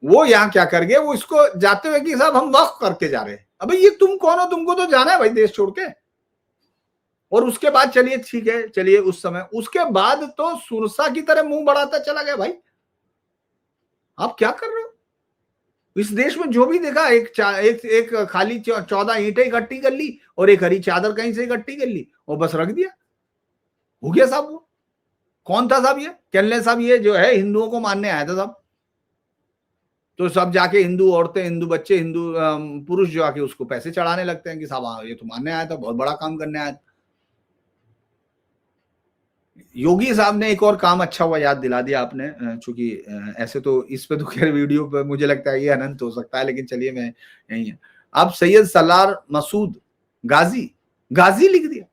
वो यहाँ क्या कर गए, वो इसको जाते हुए कि साहब हम वक्फ करके जा रहे हैं। अबे ये तुम कौन हो, तुमको तो जाना है भाई देश छोड़ के। और उसके बाद चलिए ठीक है, चलिए उस समय, उसके बाद तो सुरसा की तरह मुंह बढ़ाता चला गया। भाई आप क्या कर रहे हो? इस देश में जो भी देखा, एक खाली 14 ईंटें इकट्ठी कर ली और एक हरी चादर कहीं से इकट्ठी कर ली और बस रख दिया, हो गया साहब। वो कौन था साहब? ये कैनले साहब, ये जो है हिंदुओं को मारने आया था साहब। तो सब जाके हिंदू औरतें, हिंदू बच्चे, हिंदू पुरुष जो आके उसको पैसे चढ़ाने लगते हैं कि साहब ये तो मारने आया था, बहुत बड़ा काम करने आया था। योगी साहब ने एक और काम अच्छा हुआ, याद दिला दिया आपने, चूंकि ऐसे तो इस पे तो खैर वीडियो पे मुझे लगता है ये अनंत हो सकता है, लेकिन चलिए मैं यही है। अब सैयद सलार मसूद गाजी लिख दिया।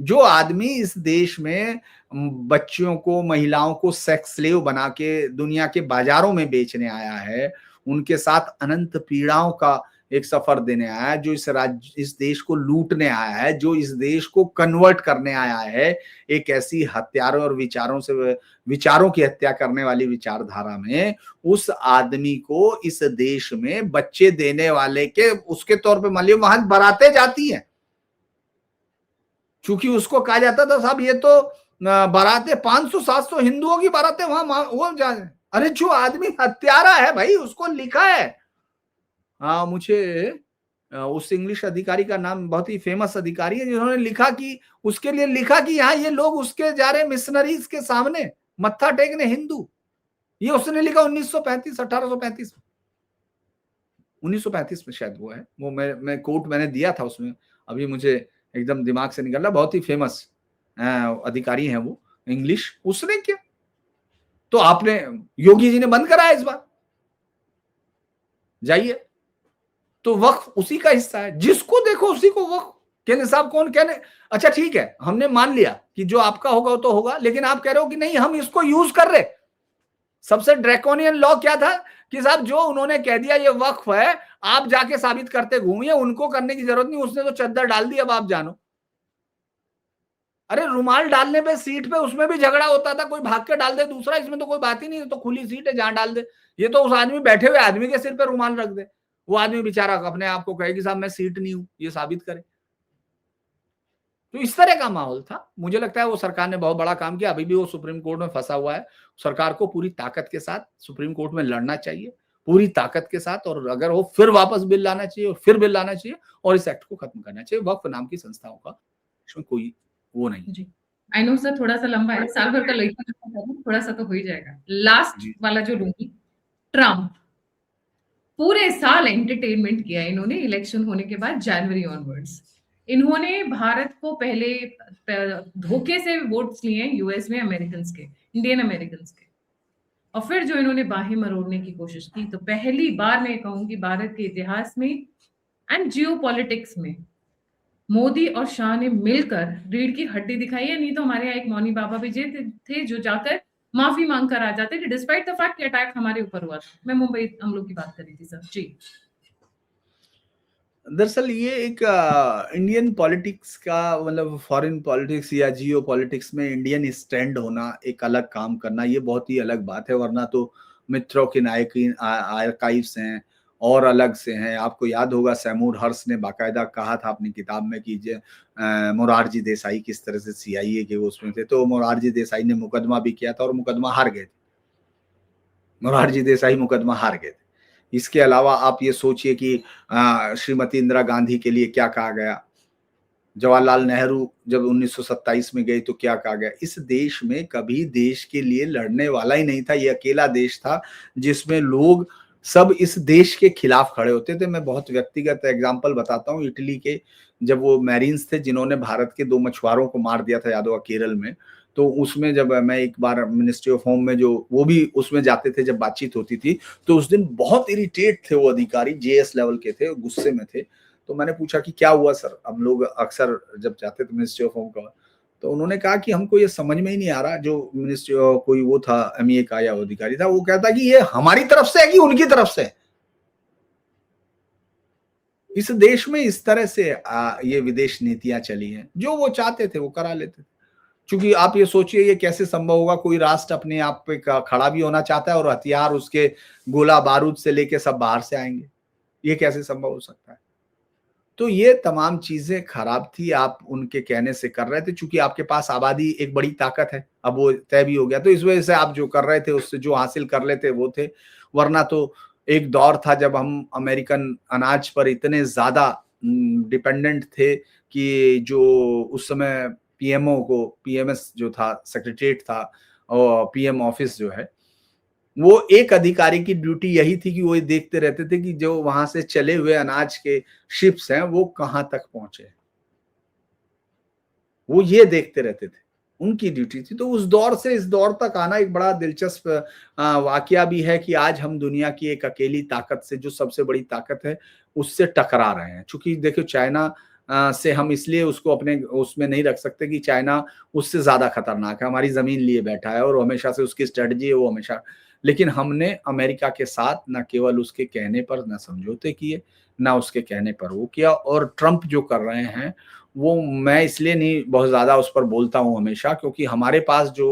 जो आदमी इस देश में बच्चियों को, महिलाओं को सेक्स स्लेव बना के दुनिया के बाजारों में बेचने आया है, उनके साथ अनंत पीड़ाओं का एक सफर देने आया है, जो इस देश को लूटने आया है, जो इस देश को कन्वर्ट करने आया है एक ऐसी हत्यारों और विचारों की हत्या करने वाली विचारधारा में, उस आदमी को इस देश में बच्चे देने वाले के उसके तौर पे मान लिया वहां बारातें जाती हैं, क्योंकि उसको कहा जाता था साहब ये तो बारातें 500-700 हिंदुओं की बारातें वहां वो जाए। अरे जो आदमी हत्यारा है भाई, उसको लिखा है। हाँ, मुझे उस इंग्लिश अधिकारी का नाम, बहुत ही फेमस अधिकारी है, जिन्होंने लिखा कि उसके लिए लिखा कि यहाँ ये लोग उसके जा रहे मिशनरीज के सामने मत्था टेकने हिंदू। ये उसने लिखा 1935 1835 1935 में शायद वो है। वो मैं कोट मैंने दिया था उसमें, अभी मुझे एकदम दिमाग से निकल रहा। बहुत ही फेमस अधिकारी हैं वो इंग्लिश। उसने क्या, तो आपने योगी जी ने बंद कराया इस बार, जाइए। तो वक्फ उसी का हिस्सा है, जिसको देखो उसी को वक्फ कहने। साहब कौन कहने, अच्छा ठीक है हमने मान लिया कि जो आपका होगा वो तो होगा, लेकिन आप कह रहे हो कि नहीं हम इसको यूज कर रहे। सबसे ड्रैकोनियन लॉ क्या था कि साहब जो उन्होंने कह दिया ये वक्फ है, आप जाके साबित करते घूमिए, उनको करने की जरूरत नहीं, उसने तो चद्दर डाल दी, अब आप जानो। अरे रुमाल डालने पे सीट पे उसमें भी झगड़ा होता था, कोई भाग के डाल दे दूसरा, इसमें तो कोई बात ही नहीं, तो खुली सीट है जहां डाल दे। ये तो उस आदमी बैठे हुए आदमी के सिर पे रुमाल रख दे, वो आदमी बेचारा अपने आप को कहे कि साहब मैं सीट नहीं हूं, ये साबित करे। तो इस तरह का माहौल था। मुझे लगता है वो सरकार ने बहुत बड़ा काम किया, अभी भी वो सुप्रीम कोर्ट में फंसा हुआ है। सरकार को पूरी ताकत के साथ सुप्रीम कोर्ट में लड़ना चाहिए, पूरी ताकत के साथ, और अगर हो फिर वापस बिल लाना चाहिए और फिर बिल लाना चाहिए और इस एक्ट को खत्म करना चाहिए। वक्फ नाम की संस्थाओं का इसमें कोई वो नहीं। जी, आई नो सर थोड़ा सा लंबा है, साल भर का लड़का थोड़ा सा तो हो ही जाएगा। लास्ट वाला जो लूंगी, ट्रम्प पूरे साल एंटरटेनमेंट किया इन्होंने इलेक्शन होने के बाद जनवरी ऑनवर्ड्स। इन्होंने भारत को पहले धोखे से वोट्स लिए यूएस में अमेरिकन के, इंडियन अमेरिकन के, और फिर जो इन्होंने बाहें मरोड़ने की कोशिश की, तो पहली बार मैं कहूंगी भारत के इतिहास में एंड जियो पॉलिटिक्स में मोदी और शाह ने मिलकर रीढ़ की हड्डी दिखाई है। नहीं तो हमारे यहाँ एक मौनी बाबा भी थे जो जाकर माफी मांग कर आ जाते, कि डिस्पाइट द फैक्ट कि अटैक हमारे ऊपर हुआ था। मैं मुंबई हम लोग की बात कर रही थी सर जी। दरअसल ये एक इंडियन पॉलिटिक्स का, मतलब फॉरेन पॉलिटिक्स या जियो पॉलिटिक्स में इंडियन स्टैंड होना, एक अलग काम करना, ये बहुत ही अलग बात है। वरना तो मित्रों के नायक आर्काइव्स हैं और अलग से हैं। आपको याद होगा सैमूर हर्ष ने बाकायदा कहा था अपनी किताब में कि मोरारजी देसाई किस तरह से सीआईए के वो उसमें थे, तो मोरारजी देसाई ने मुकदमा भी किया था और मुकदमा हार गए थे। मोरारजी देसाई मुकदमा हार गए थे। इसके अलावा आप ये सोचिए कि श्रीमती इंदिरा गांधी के लिए क्या कहा गया, जवाहरलाल नेहरू जब 1927 में गए तो क्या कहा गया। इस देश में कभी देश के लिए लड़ने वाला ही नहीं था। ये अकेला देश था जिसमें लोग सब इस देश के खिलाफ खड़े होते थे। मैं बहुत व्यक्तिगत एग्जांपल बताता हूँ। इटली के जब वो मैरीन्स थे जिन्होंने भारत के 2 मछुआरों को मार दिया था, याद होगा केरल में, तो उसमें जब मैं एक बार मिनिस्ट्री ऑफ होम में जो वो भी उसमें जाते थे, जब बातचीत होती थी, तो उस दिन बहुत इरिटेट थे वो अधिकारी, जेएस लेवल के थे, गुस्से में थे। तो मैंने पूछा कि क्या हुआ सर, हम लोग अक्सर जब जाते थे मिनिस्ट्री ऑफ होम का, तो उन्होंने कहा कि हमको ये समझ में ही नहीं आ रहा, जो मिनिस्ट्री कोई वो था एमईए का या अधिकारी था, वो कहता कि ये हमारी तरफ से है कि उनकी तरफ से है। इस देश में इस तरह से ये विदेश नीतियां चली हैं, जो वो चाहते थे वो करा लेते थे। क्योंकि आप ये सोचिए ये कैसे संभव होगा, कोई राष्ट्र अपने आप पे खड़ा भी होना चाहता है और हथियार उसके गोला बारूद से लेके सब बाहर से आएंगे, ये कैसे संभव हो सकता है। तो ये तमाम चीजें खराब थी, आप उनके कहने से कर रहे थे, क्योंकि आपके पास आबादी एक बड़ी ताकत है, अब वो तय भी हो गया, तो इस वजह से आप जो कर रहे थे उससे जो हासिल कर लेते वो थे। वरना तो एक दौर था जब हम अमेरिकन अनाज पर इतने ज्यादा डिपेंडेंट थे कि जो उस समय पीएमओ को, पीएमएस जो था सेक्रेटरीट था और पीएम ऑफिस जो है, वो एक अधिकारी की ड्यूटी यही थी कि वो ये देखते रहते थे कि जो वहां से चले हुए अनाज के शिप्स हैं वो कहां तक पहुंचे, वो ये देखते रहते थे, उनकी ड्यूटी थी। तो उस दौर से इस दौर तक आना एक बड़ा दिलचस्प वाकया भी है कि आज हम दुनिया की एक अकेली ताकत से, जो सबसे बड़ी ताकत है, उससे टकरा रहे हैं। चूंकि देखो चाइना से हम इसलिए उसको अपने उसमें नहीं रख सकते कि चाइना उससे ज्यादा खतरनाक है, हमारी जमीन लिए बैठा है और हमेशा से उसकी स्ट्रेटजी है वो हमेशा लेकिन हमने अमेरिका के साथ न केवल उसके कहने पर न समझौते किए, ना उसके कहने पर वो किया। और ट्रंप जो कर रहे हैं, वो मैं इसलिए नहीं बहुत ज़्यादा उस पर बोलता हूँ हमेशा, क्योंकि हमारे पास जो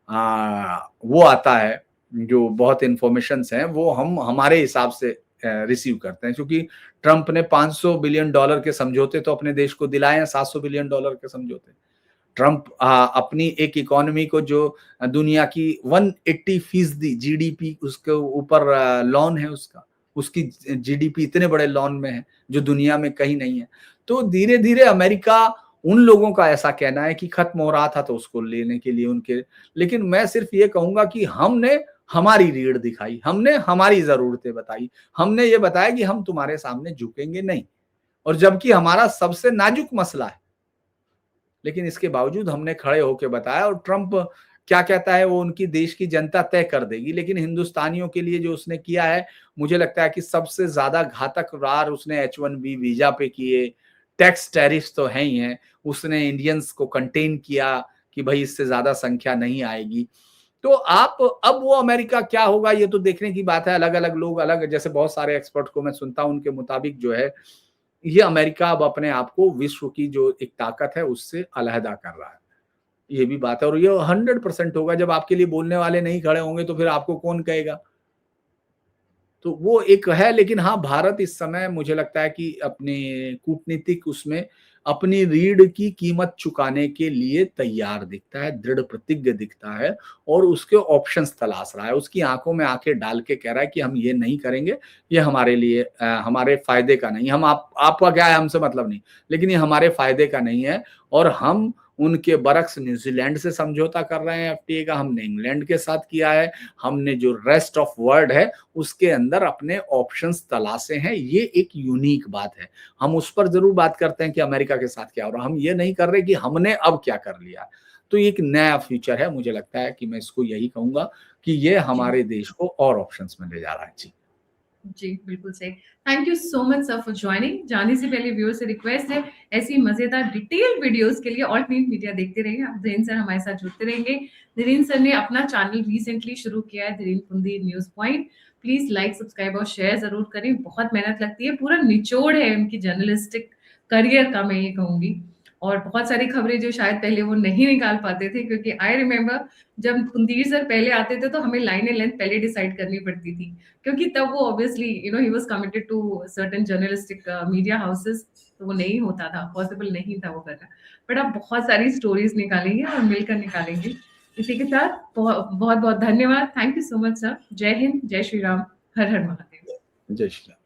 वो आता है, जो बहुत इन्फॉर्मेशंस हैं, वो हम हमारे हिसाब से रिसीव करते हैं। क्योंकि ट्रंप ने $500 बिलियन के समझौते तो अपने देश को दिलाए हैं, $700 बिलियन के समझौते। ट्रंप अपनी एक इकोनॉमी को जो दुनिया की 180% जीडीपी उसके ऊपर लोन है उसका, उसकी जीडीपी इतने बड़े लोन में है जो दुनिया में कहीं नहीं है। तो धीरे धीरे अमेरिका, उन लोगों का ऐसा कहना है कि खत्म हो रहा था तो उसको लेने के लिए उनके, लेकिन मैं सिर्फ ये कहूंगा कि हमने हमारी रीढ़ दिखाई, हमने हमारी जरूरतें बताई, हमने ये बताया कि हम तुम्हारे सामने झुकेंगे नहीं, और जबकि हमारा सबसे नाजुक मसला है, लेकिन इसके बावजूद हमने खड़े होकर बताया। और ट्रंप क्या कहता है वो उनकी देश की जनता तय कर देगी, लेकिन हिंदुस्तानियों के लिए जो उसने किया है, मुझे लगता है कि सबसे ज्यादा घातक वार उसने H1B वीजा पे किए। टैक्स टैरिफ्स तो है ही हैं, उसने इंडियंस को कंटेन किया कि भाई इससे ज्यादा संख्या नहीं आएगी। तो आप, अब वो अमेरिका क्या होगा ये तो देखने की बात है। अलग अलग लोग अलग, जैसे बहुत सारे एक्सपर्ट को मैं सुनता हूं, उनके मुताबिक जो है, ये अमेरिका अब अपने आप को विश्व की जो एक ताकत है उससे अलहदा कर रहा है, ये भी बात है। और ये 100% होगा। जब आपके लिए बोलने वाले नहीं खड़े होंगे तो फिर आपको कौन कहेगा? तो वो एक है। लेकिन हाँ, भारत इस समय मुझे लगता है कि अपने कूटनीतिक उसमें अपनी रीढ़ की कीमत चुकाने के लिए तैयार दिखता है, दृढ़ प्रतिज्ञ दिखता है, और उसके ऑप्शंस तलाश रहा है। उसकी आंखों में आंखें डाल के कह रहा है कि हम ये नहीं करेंगे, ये हमारे लिए हमारे फायदे का नहीं। हम आपका क्या है, हमसे मतलब नहीं, लेकिन ये हमारे फायदे का नहीं है। और हम उनके बरक्स न्यूजीलैंड से समझौता कर रहे हैं एफटीए का, हमने इंग्लैंड के साथ किया है, हमने जो रेस्ट ऑफ वर्ल्ड है उसके अंदर अपने ऑप्शंस तलाशे हैं। ये एक यूनिक बात है। हम उस पर जरूर बात करते हैं कि अमेरिका के साथ क्या हो रहा है, हम ये नहीं कर रहे कि हमने अब क्या कर लिया। तो ये एक नया फ्यूचर है, मुझे लगता है कि मैं इसको यही कहूंगा कि ये जी। हमारे देश को और ऑप्शंस में ले जा रहा है। जी, जी, बिल्कुल सही। Thank you so much sir for joining. जाने से पहले व्यूअर्स से रिक्वेस्ट है, ऐसी मज़ेदार डिटेल वीडियोज़ के लिए ऑल्ट न्यूज़ मीडिया देखते रहिए। आप धीरेन सर हमारे साथ जुड़ते रहेंगे। धीरेन सर ने अपना चैनल रिसेंटली शुरू किया है, Dhiren Pundi news point. Please like, subscribe और शेयर ज़रूर करें। बहुत मेहनत लगती है, पूरा निचोड़ है उनकी जर्नलिस्टिक करियर का, मैं ये कहूँगी। और बहुत सारी खबरें जो शायद पहले वो नहीं निकाल पाते थे, क्योंकि आई रिमेंबर जब कुलदीप सर पहले आते थे तो हमें लाइन लेंथ पहले डिसाइड करनी पड़ती थी, क्योंकि तब वो obviously he was committed to certain journalistic media houses, तो वो नहीं होता था, पॉसिबल नहीं था वो करना। बट अब बहुत सारी स्टोरीज निकालेंगे और मिलकर निकालेंगे। इसी के साथ बहुत बहुत धन्यवाद। Thank you so much sir. जय हिंद, जय श्री राम, हर हर महादेव। जय श्री राम।